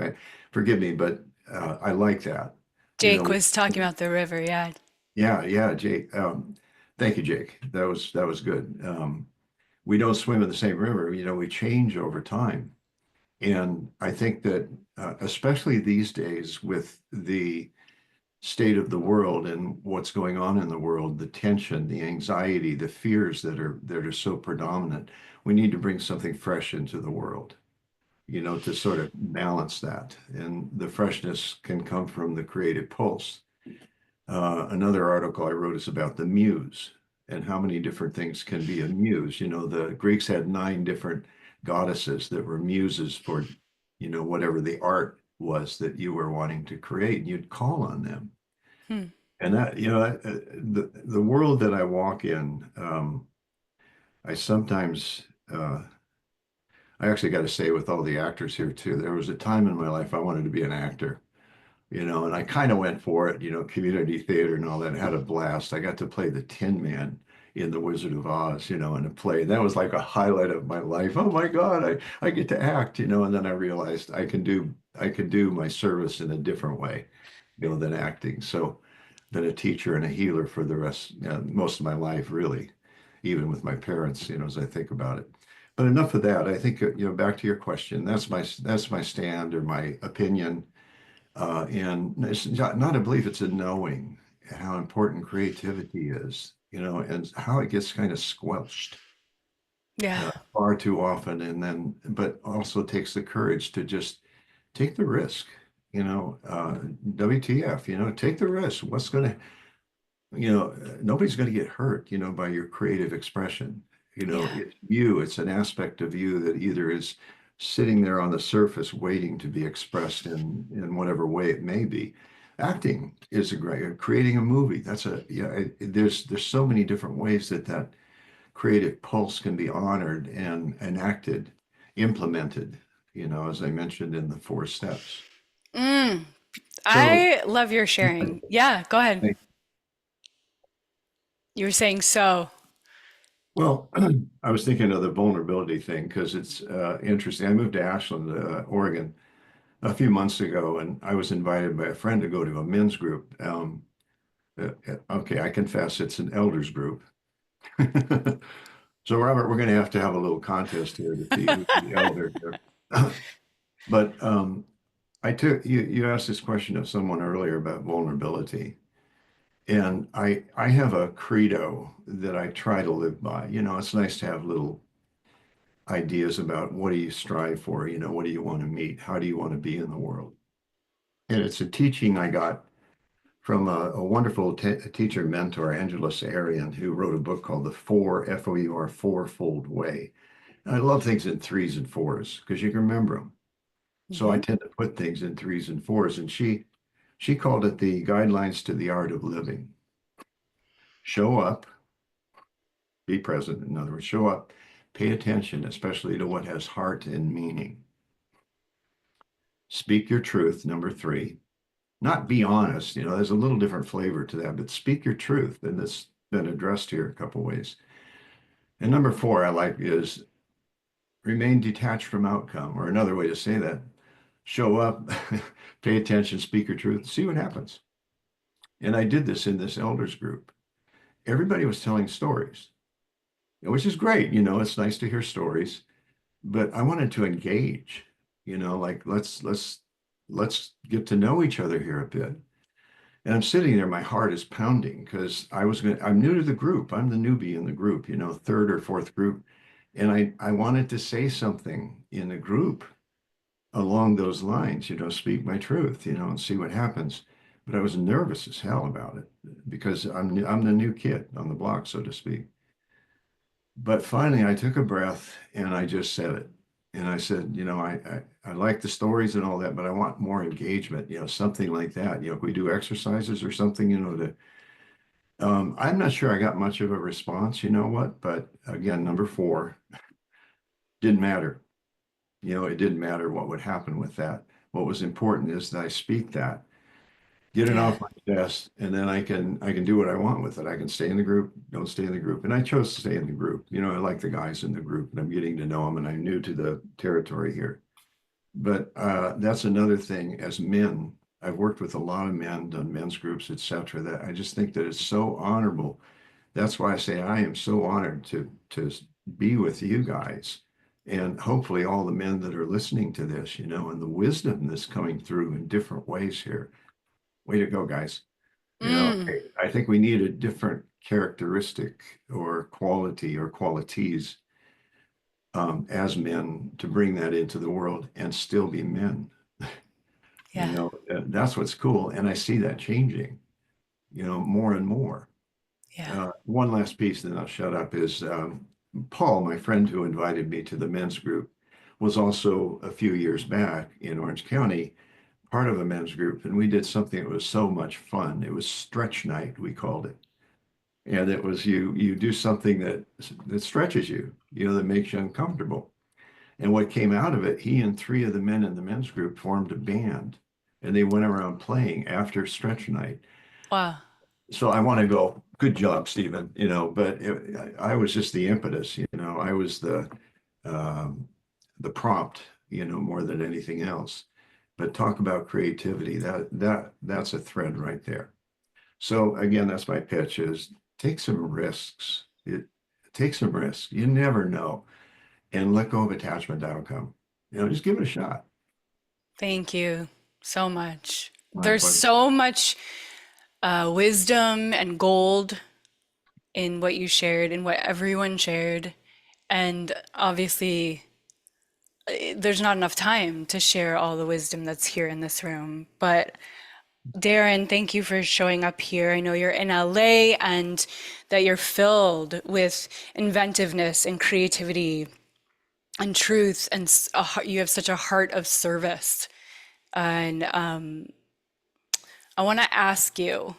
Forgive me, but I like that. Jake was talking about the river, yeah. Yeah, Jake. Thank you, Jake. That was good. We don't swim in the same river. We change over time. And I think that especially these days, with the state of the world and what's going on in the world, the tension, the anxiety, the fears that are so predominant, we need to bring something fresh into the world, to sort of balance that. And the freshness can come from the creative pulse. Another article I wrote is about the muse and how many different things can be a muse. The Greeks had 9 different goddesses that were muses for, whatever the art was that you were wanting to create, and you'd call on them. And that, the world that I walk in, I sometimes, I actually got to say with all the actors here too, there was a time in my life I wanted to be an actor, and I kind of went for it, community theater and all that, had a blast. I got to play the Tin Man in The Wizard of Oz, in a play. That was like a highlight of my life. Oh my God, I get to act, and then I realized I can do my service in a different way, than acting. So been a teacher and a healer for the rest, most of my life, really, even with my parents, as I think about it. But enough of that. I think, back to your question, that's my stand or my opinion. And it's not a belief, it's a knowing how important creativity is, and how it gets kind of squelched Yeah. far too often. But also takes the courage to just take the risk, WTF, take the risk. What's going to, nobody's going to get hurt, by your creative expression. Yeah. It's an aspect of you that either is sitting there on the surface waiting to be expressed in whatever way it may be. Acting is creating a movie. There's so many different ways that creative pulse can be honored and enacted, implemented, as I mentioned in the 4 steps. Mm, So, I love your sharing. Yeah, go ahead. You were saying so. well, I was thinking of the vulnerability thing because it's interesting. I moved to Ashland, Oregon, a few months ago, and I was invited by a friend to go to a men's group. Okay, I confess it's an elders group. So, Robert, we're going to have a little contest here to see who's the elder here. But I took you asked this question of someone earlier about vulnerability. And I have a credo that I try to live by. It's nice to have little ideas about what do you strive for, what do you want to meet, how do you want to be in the world. And it's a teaching I got from a wonderful teacher mentor, Angelos Arian, who wrote a book called The FOUR, Fourfold Way. And I love things in 3s and 4s because you can remember them. So I tend to put things in 3s and 4s. And she called it the guidelines to the art of living. Show up, be present. In other words, show up, pay attention, especially to what has heart and meaning. Speak your truth, number 3. Not be honest, there's a little different flavor to that, but speak your truth. And that's been addressed here a couple ways. And number 4 I like is remain detached from outcome, or another way to say that, show up, pay attention, speak your truth, see what happens. And I did this in this elders group. Everybody was telling stories, which is great. It's nice to hear stories, but I wanted to engage, like let's get to know each other here a bit. And I'm sitting there, my heart is pounding because I'm new to the group. I'm the newbie in the group, 3rd or 4th group. And I wanted to say something in the group along those lines, speak my truth, and see what happens. But I was nervous as hell about it because I'm the new kid on the block, so to speak. But finally, I took a breath and I just said it. And I said, I like the stories and all that, but I want more engagement, something like that. If we do exercises or something, I'm not sure I got much of a response, but again, number 4, didn't matter. It didn't matter what would happen with that. What was important is that I speak that, get it off my chest, and then I can do what I want with it. I can stay in the group, don't stay in the group. And I chose to stay in the group. I like the guys in the group and I'm getting to know them and I'm new to the territory here. But that's another thing. As men, I've worked with a lot of men, done men's groups, etc. That I just think that it's so honorable. That's why I say I am so honored to be with you guys. And hopefully all the men that are listening to this, and the wisdom that's coming through in different ways here. Way to go, guys. I think we need a different characteristic or quality or qualities as men to bring that into the world and still be men. Yeah. That's what's cool. And I see that changing, more and more. Yeah. One last piece, then I'll shut up, is Paul, my friend who invited me to the men's group, was also a few years back in Orange County part of a men's group, and we did something that was so much fun. It was stretch night, we called it. And it was you do something that stretches you, that makes you uncomfortable. And what came out of it, he and 3 of the men in the men's group formed a band, and they went around playing after stretch night. Wow. So I want to go, good job, Stephen, but I was just the impetus, I was the prompt, more than anything else. But talk about creativity, that's a thread right there. So again, that's my pitch, is take some risks. Take some risks. You never know. And let go of attachment outcome. Just give it a shot. Thank you so much. My There's pleasure. so much wisdom and gold in what you shared and what everyone shared. And obviously, there's not enough time to share all the wisdom that's here in this room. But Darren, thank you for showing up here. I know you're in LA and that you're filled with inventiveness and creativity and truth, and you have such a heart of service. And I want to ask you,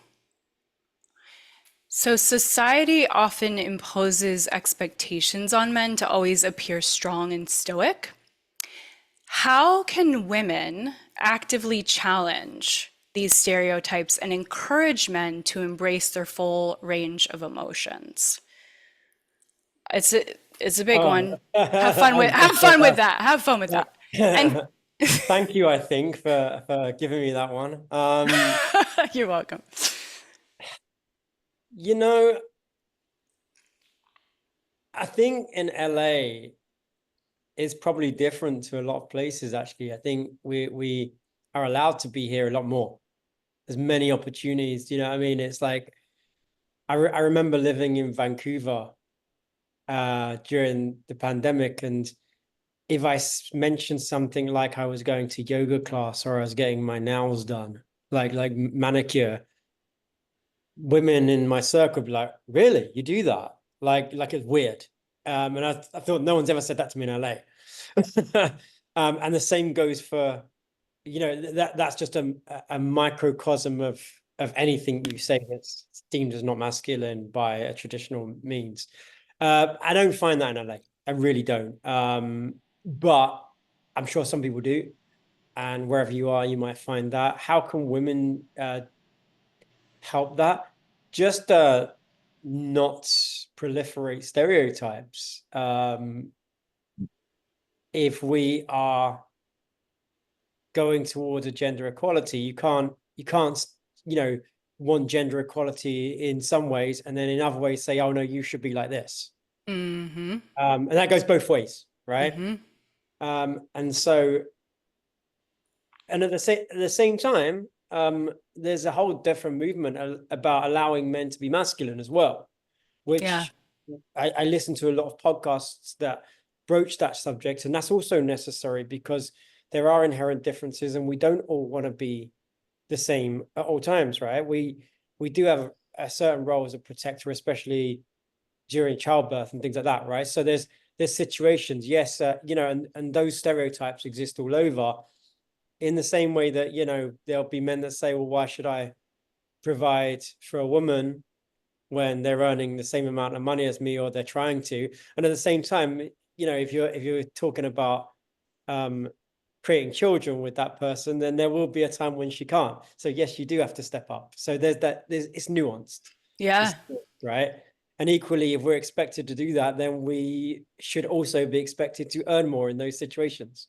so society often imposes expectations on men to always appear strong and stoic. How can women actively challenge these stereotypes and encourage men to embrace their full range of emotions? It's a big one. Have fun with that. Have fun with that. And Thank you, I think, for giving me that one. you're welcome. I think in LA, it's probably different to a lot of places, actually. I think we are allowed to be here a lot more. There's many opportunities, you know what I mean? It's like, I remember living in Vancouver during the pandemic, and if I mentioned something like I was going to yoga class or I was getting my nails done, like manicure, women in my circle would be like, really, you do that? Like it's weird. And I thought no one's ever said that to me in LA. And the same goes for, that's just a microcosm of anything you say that's deemed as not masculine by a traditional means. I don't find that in LA. I really don't. But I'm sure some people do. And wherever you are, you might find that. How can women help that? Just not proliferate stereotypes. If we are going towards a gender equality, you can't want gender equality in some ways and then in other ways say, oh no, you should be like this. Mm-hmm. And that goes both ways, right? Mm-hmm. And so, and at the same time, there's a whole different movement about allowing men to be masculine as well, which Yeah. I listen to a lot of podcasts that broach that subject, and that's also necessary because there are inherent differences and we don't all want to be the same at all times, right? We do have a certain role as a protector, especially during childbirth and things like that, right? So there's situations, yes, and those stereotypes exist all over, in the same way that, there'll be men that say, well, why should I provide for a woman when they're earning the same amount of money as me, or they're trying to? And at the same time, if you're talking about creating children with that person, then there will be a time when she can't. So yes, you do have to step up. So it's nuanced. Yeah. Right. And equally, if we're expected to do that, then we should also be expected to earn more in those situations.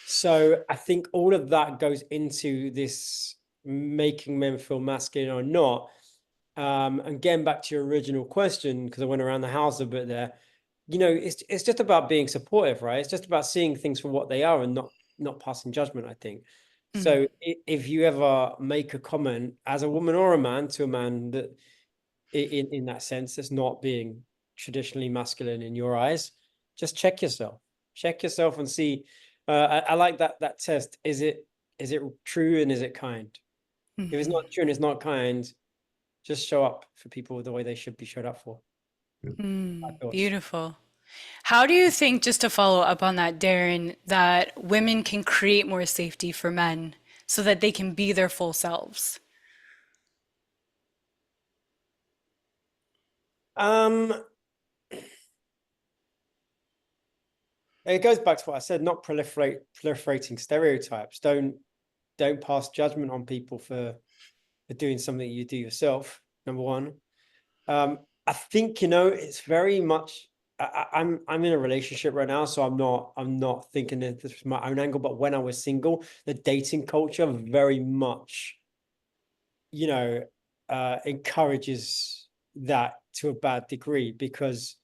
So I think all of that goes into this making men feel masculine or not. And getting back to your original question, because I went around the house a bit there, it's just about being supportive, right? It's just about seeing things for what they are and not passing judgment, I think. Mm-hmm. So if you ever make a comment as a woman or a man to a man that in that sense that's not being traditionally masculine in your eyes, just check yourself and see. I like that test. Is it true and is it kind? Mm-hmm. If it's not true and it's not kind, just show up for people the way they should be showed up for. Beautiful. How do you think, just to follow up on that, Darren, that women can create more safety for men so that they can be their full selves? Um, it goes back to what I said, not proliferating stereotypes. Don't pass judgment on people for doing something you do yourself, number one. I think, it's very much I'm in a relationship right now, so I'm not thinking of this from my own angle, but when I was single, the dating culture very much, encourages that to a bad degree because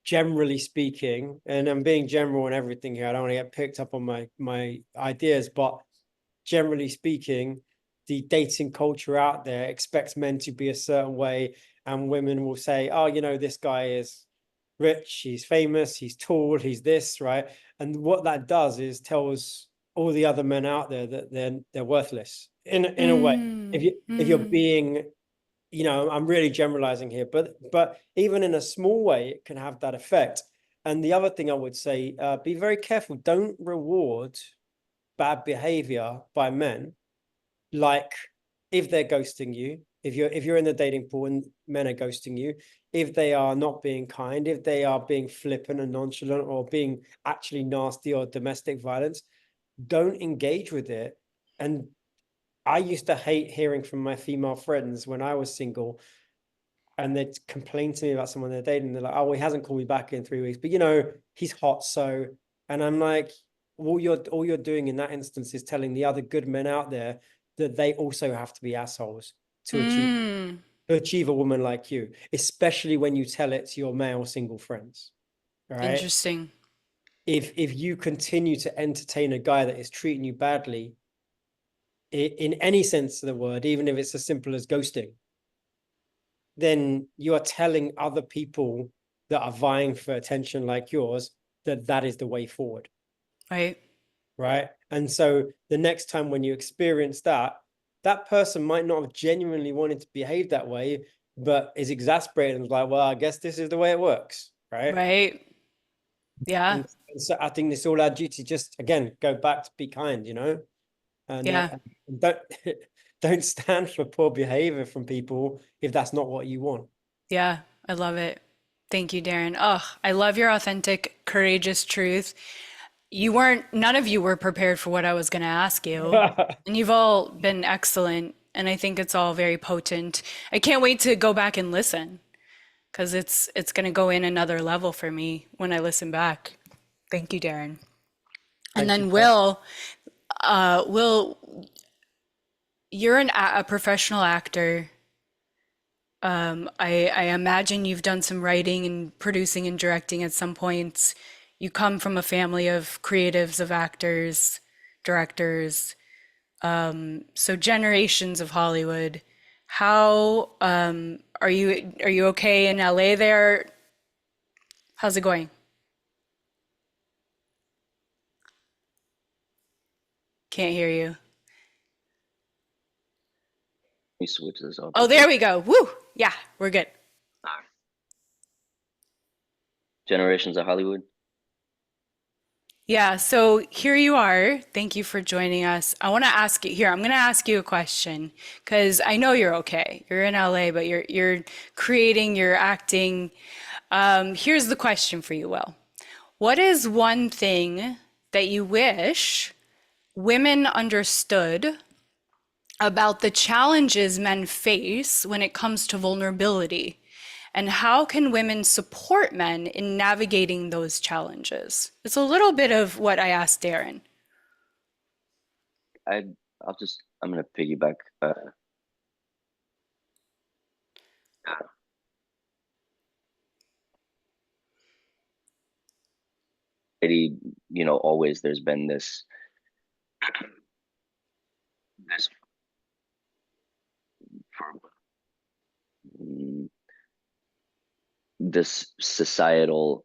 generally speaking, and I'm being general and everything here, I don't want to get picked up on my ideas, but generally speaking, the dating culture out there expects men to be a certain way, and women will say, oh, this guy is rich, he's famous, he's tall, he's this, right? And what that does is tells all the other men out there that they're worthless in a way. If you're being, I'm really generalizing here, but even in a small way, it can have that effect. And the other thing I would say, be very careful. Don't reward bad behavior by men. Like if they're ghosting you, if you're in the dating pool and men are ghosting you, if they are not being kind, if they are being flippant and nonchalant or being actually nasty or domestic violence, don't engage with it. And I used to hate hearing from my female friends when I was single, and they'd complain to me about someone they're dating. They're like, "Oh, well, he hasn't called me back in 3 weeks, but he's hot." So, and I'm like, all you're doing in that instance is telling the other good men out there that they also have to be assholes to achieve a woman like you, especially when you tell it to your male single friends. Right? Interesting. If you continue to entertain a guy that is treating you badly, in any sense of the word, even if it's as simple as ghosting, then you are telling other people that are vying for attention like yours that is the way forward. Right. Right. And so the next time when you experience that person might not have genuinely wanted to behave that way, but is exasperated and like, well, I guess this is the way it works. Right. Right. Yeah. And so I think it's all our duty. Just again, go back to be kind, and Yeah. don't don't stand for poor behavior from people if that's not what you want. Yeah. I love it. Thank you, Darren. Oh, I love your authentic, courageous truth. None of you were prepared for what I was going to ask you. And you've all been excellent. And I think it's all very potent. I can't wait to go back and listen because it's going to go in another level for me when I listen back. Thank you, Darren. And then Will, you're a professional actor. I imagine you've done some writing and producing and directing at some points. You come from a family of creatives, of actors, directors, so generations of Hollywood. How are you okay in LA there? How's it going? Can't hear you. Me switch this up. Oh, there we go. Woo! Yeah, we're good. Generations of Hollywood. Yeah, so here you are. Thank you for joining us. I want to ask you here. I'm going to ask you a question because I know you're okay. You're in LA, but you're creating, you're acting. Here's the question for you, Will. What is one thing that you wish women understood about the challenges men face when it comes to vulnerability? And how can women support men in navigating those challenges? It's a little bit of what I asked Darren. I'm gonna piggyback. Always there's been this this societal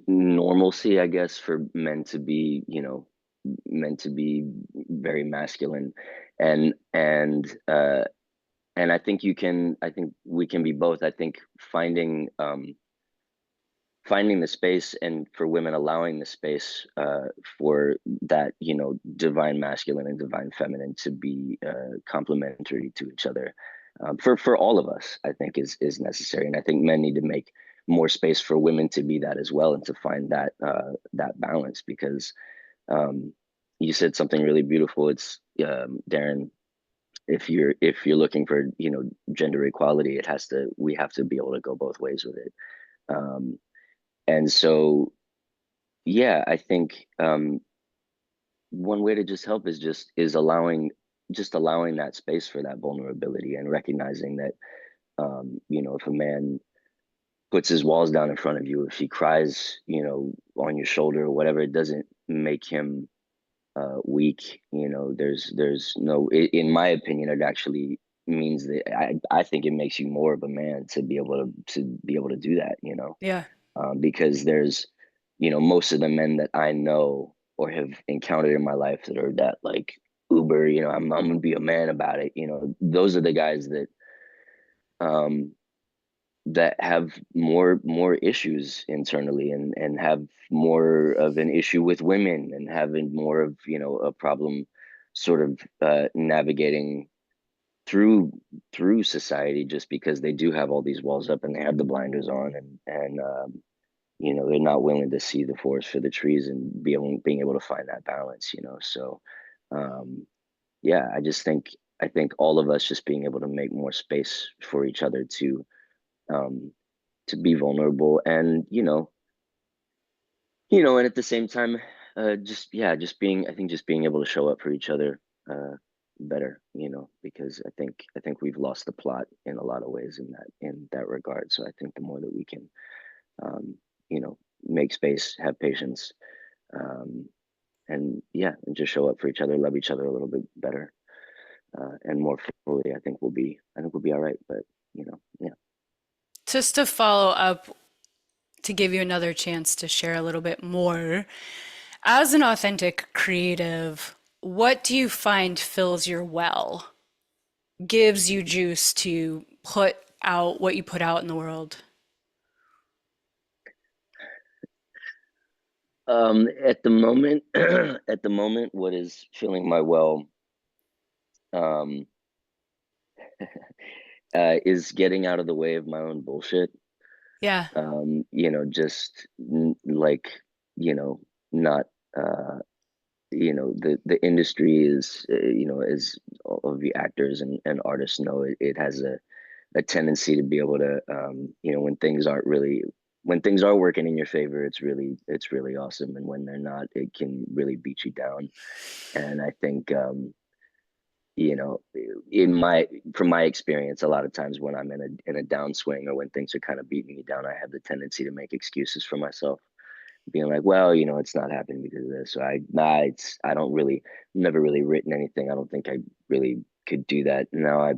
normalcy, I guess, for men to be, very masculine, and and I think we can be both. I think finding the space, and for women allowing the space for that, divine masculine and divine feminine to be complementary to each other, for all of us, I think is necessary. And I think men need to make more space for women to be that as well, and to find that that balance, because you said something really beautiful. It's Darren, if you're looking for gender equality, we have to be able to go both ways with it. And so, yeah, I think one way to just help is allowing that space for that vulnerability, and recognizing that if a man puts his walls down in front of you, if he cries on your shoulder or whatever, it doesn't make him weak. There's no, in my opinion, it actually means that I think it makes you more of a man to be able to do that. Yeah. Because there's, most of the men that I know or have encountered in my life that are that like uber, I'm gonna be a man about it. Those are the guys um, that have more issues internally, and have more of an issue with women, and having more of a problem sort of navigating through society, just because they do have all these walls up and they have the blinders on, and they're not willing to see the forest for the trees, and being able to find that balance. So yeah, I think all of us just being able to make more space for each other um to be vulnerable, and and at the same time, just being, I think, just being able to show up for each other better, because I think we've lost the plot in a lot of ways in that regard. So I think the more that we can um, make space, have patience, um, and yeah, and just show up for each other, love each other a little bit better, and more fully, I think we'll be all right. But yeah. Just to follow up, to give you another chance to share a little bit more, as an authentic creative, what do you find fills your well, gives you juice to put out what you put out in the world? At the moment, what is filling my well um, is getting out of the way of my own bullshit. Yeah. Just like, not, the industry is, as all of the actors and artists know, it has a tendency to be able to, when things are working in your favor, it's really awesome. And when they're not, it can really beat you down. And I think, you know from my experience, a lot of times when I'm in a downswing, or when things are kind of beating me down, I have the tendency to make excuses for myself, being like, well, it's not happening because of this. So I don't really, never really written anything. I don't think I really could do that. Now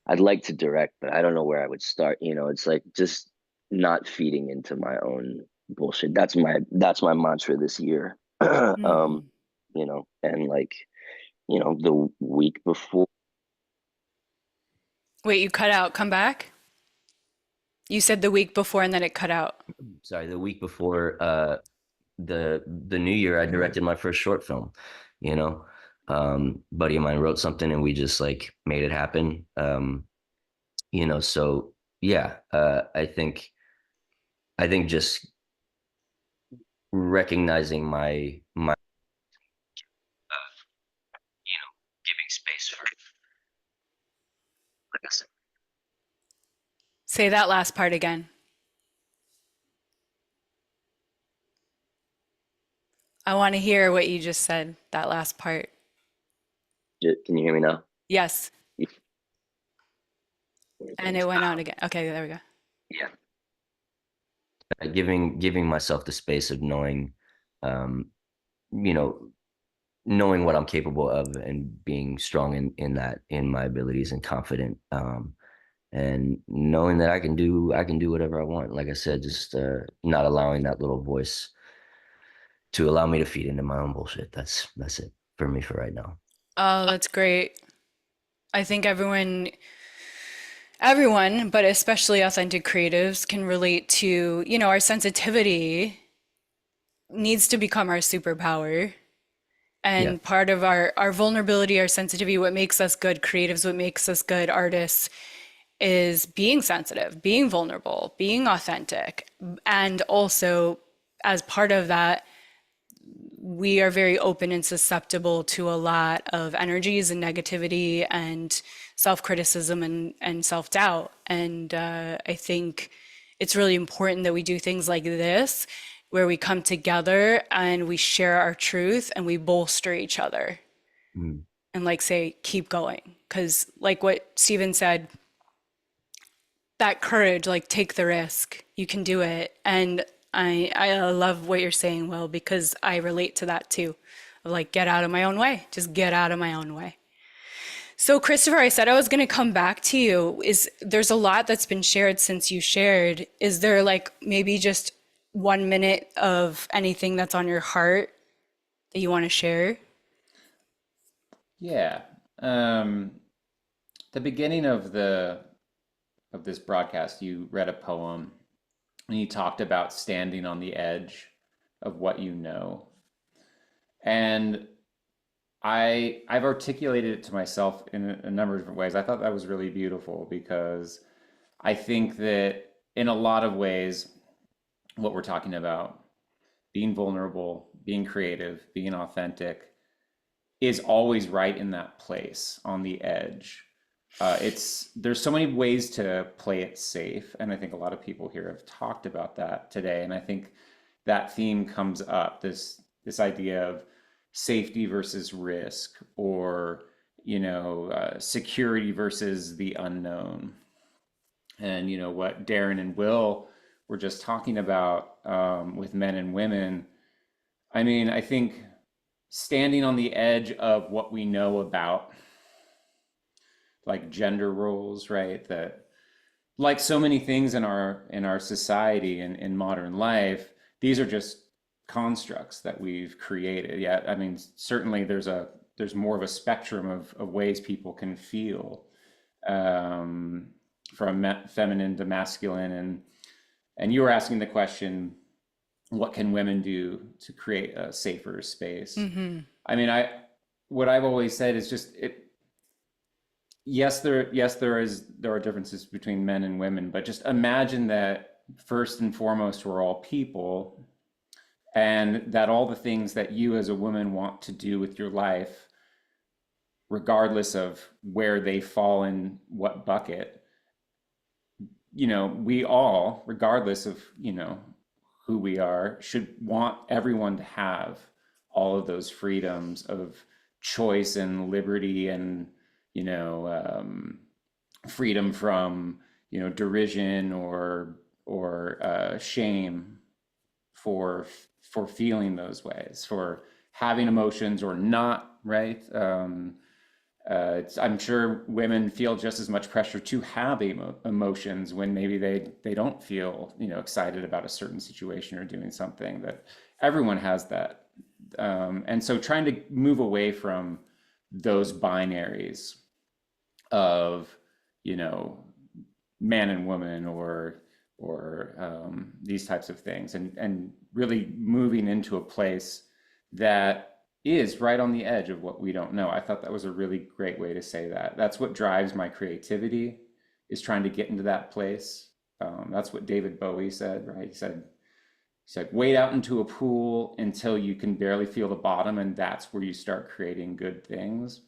I'd like to direct, but I don't know where I would start. It's like just not feeding into my own bullshit. That's my mantra this year. Mm. And like, the week before. Wait, you cut out. Come back. You said the week before and then it cut out. Sorry, the week before the new year, I directed my first short film. Buddy of mine wrote something and we just like made it happen. So yeah, I think just recognizing my giving space for, like I said. Say that last part again. I want to hear what you just said, that last part. Can you hear me now? Yes. And it went out again. Okay, there we go. Yeah. Giving myself the space of knowing, knowing what I'm capable of, and being strong in my abilities, and confident, and knowing that I can do whatever I want. Like I said, just not allowing that little voice to allow me to feed into my own bullshit. That's it for me for right now. Oh, that's great. I think everyone everyone, but especially authentic creatives, can relate to, our sensitivity needs to become our superpower. Yeah. And part of our vulnerability, our sensitivity, what makes us good creatives, what makes us good artists is being sensitive, being vulnerable, being authentic. And also, as part of that, we are very open and susceptible to a lot of energies and negativity and self-criticism and self-doubt. And I think it's really important that we do things like this, where we come together and we share our truth and we bolster each other Mm. and like say, keep going. Because like what Stephen said, that courage, like take the risk, you can do it. And I love what you're saying, Will, because I relate to that too. Of like, get out of my own way, just get out of my own way. So Christopher, I said I was going to come back to you. There's a lot that's been shared since you shared. Is there like maybe just 1 minute of anything that's on your heart that you want to share? Yeah. The beginning of this broadcast, you read a poem and you talked about standing on the edge of what you know. And I've articulated it to myself in a number of different ways. I thought that was really beautiful because I think that in a lot of ways, what we're talking about, being vulnerable, being creative, being authentic, is always right in that place on the edge. There's so many ways to play it safe, and I think a lot of people here have talked about that today. And I think that theme comes up, this idea of safety versus risk, or security versus the unknown. And what Darren and Will were just talking about with men and women. I mean, I think standing on the edge of what we know about like gender roles, right? That like so many things in our society and in modern life, these are just constructs that we've created. Yeah, I mean, certainly there's more of a spectrum of ways people can feel, from feminine to masculine, and you were asking the question, what can women do to create a safer space? Mm-hmm. I mean, what I've always said is just it. Yes, there are differences between men and women, but just imagine that first and foremost, we're all people, and that all the things that you as a woman want to do with your life, regardless of where they fall in what bucket, we all, regardless of, who we are, should want everyone to have all of those freedoms of choice and liberty and, freedom from, derision or shame for feeling those ways, for having emotions or not, right? I'm sure women feel just as much pressure to have emotions when maybe they don't feel excited about a certain situation or doing something. That everyone has that, and so trying to move away from those binaries of man and woman or these types of things, and really moving into a place that is right on the edge of what we don't know. I thought that was a really great way to say that. That's what drives my creativity, is trying to get into that place. That's what David Bowie said, right? He said, wade out into a pool until you can barely feel the bottom, and that's where you start creating good things.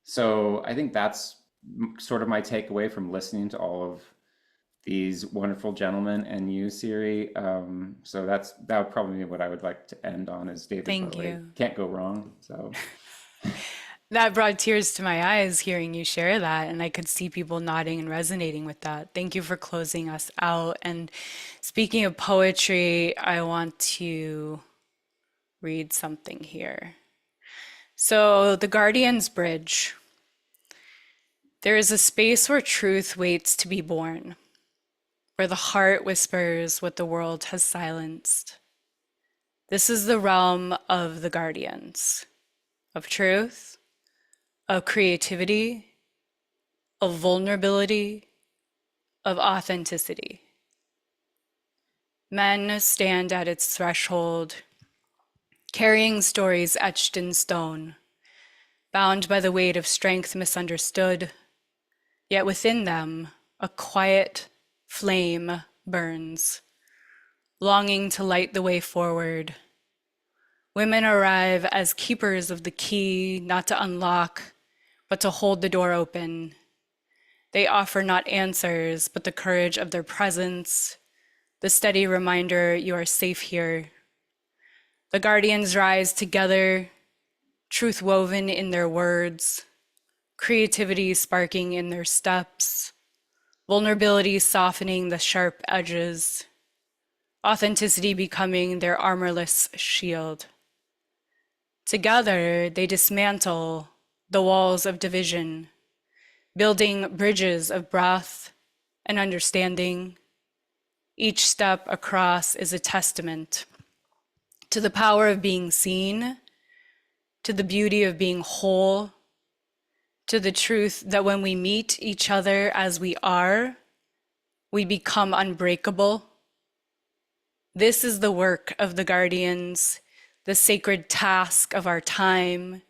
So I think that's sort of my takeaway from listening to all of these wonderful gentlemen and you, Siri. So that would probably be what I would like to end on, is David Thank Bowie. you. Can't go wrong. So That brought tears to my eyes hearing you share that, and I could see people nodding and resonating with that. Thank you for closing us out. And speaking of poetry, I want to read something here. So, The Guardian's Bridge. There is a space where truth waits to be born, where the heart whispers what the world has silenced. This is the realm of the guardians, of truth, of creativity, of vulnerability, of authenticity. Men stand at its threshold, carrying stories etched in stone, bound by the weight of strength misunderstood, yet within them a quiet flame burns, longing to light the way forward. Women arrive as keepers of the key, not to unlock, but to hold the door open. They offer not answers, but the courage of their presence, the steady reminder you are safe here. The guardians rise together, truth woven in their words, creativity sparking in their steps, vulnerability softening the sharp edges, authenticity becoming their armorless shield. Together, they dismantle the walls of division, building bridges of breath and understanding. Each step across is a testament to the power of being seen, to the beauty of being whole, to the truth that when we meet each other as we are, we become unbreakable. This is the work of the guardians, the sacred task of our time,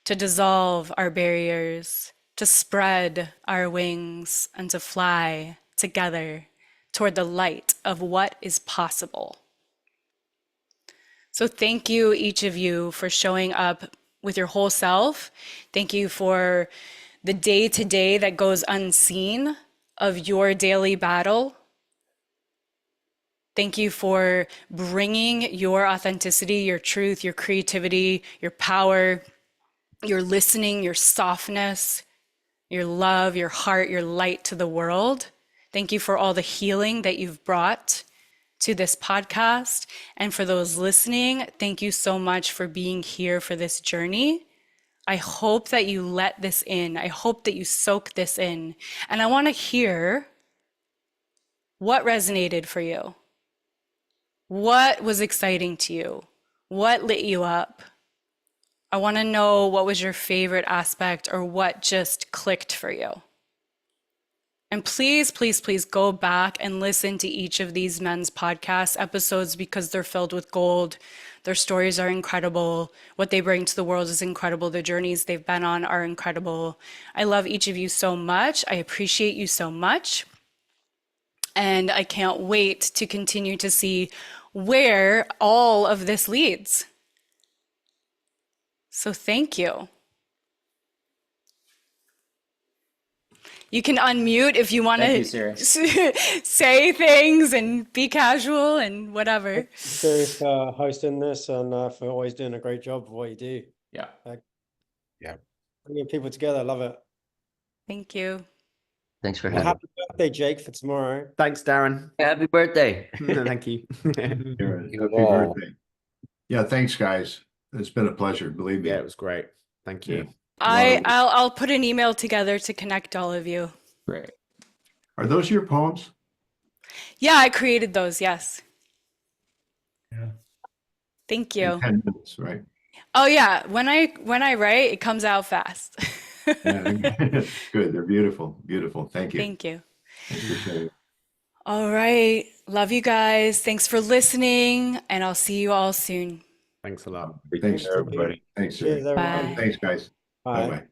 to dissolve our barriers, to spread our wings, and to fly together toward the light of what is possible. So thank you, each of you, for showing up with your whole self. Thank you for the day-to-day that goes unseen of your daily battle. Thank you for bringing your authenticity, your truth, your creativity, your power, your listening, your softness, your love, your heart, your light to the world. Thank you for all the healing that you've brought to this podcast. And for those listening, thank you so much for being here for this journey. I hope that you let this in. I hope that you soak this in. And I want to hear what resonated for you. What was exciting to you? What lit you up? I want to know what was your favorite aspect or what just clicked for you. And please, please, please go back and listen to each of these men's podcast episodes because they're filled with gold. Their stories are incredible. What they bring to the world is incredible. The journeys they've been on are incredible. I love each of you so much. I appreciate you so much. And I can't wait to continue to see where all of this leads. So thank you. You can unmute if you want to say things and be casual and whatever. Siri for hosting this and for always doing a great job of what you do. Yeah. Yeah. Bringing people together. I love it. Thank you. Thanks for And having me. happy birthday, Jake, for tomorrow. Thanks, Darren. Happy birthday. Thank you. Happy all. birthday. Yeah, thanks, guys. It's been a pleasure, believe me. Yeah, it was great. Thank you. I'll put an email together to connect all of you. Great. Are those your poems? Yeah, I created those. Yes. Yeah. Thank In you. 10 minutes, right? Oh yeah, when I write, it comes out fast. Yeah, good. They're beautiful. Beautiful. Thank you. Thank you. I appreciate it. All right. Love you guys. Thanks for listening, and I'll see you all soon. Thanks a lot. Thanks, everybody. Thanks, Cheers, Siri. everyone. Bye. Thanks, guys. Bye. Bye-bye.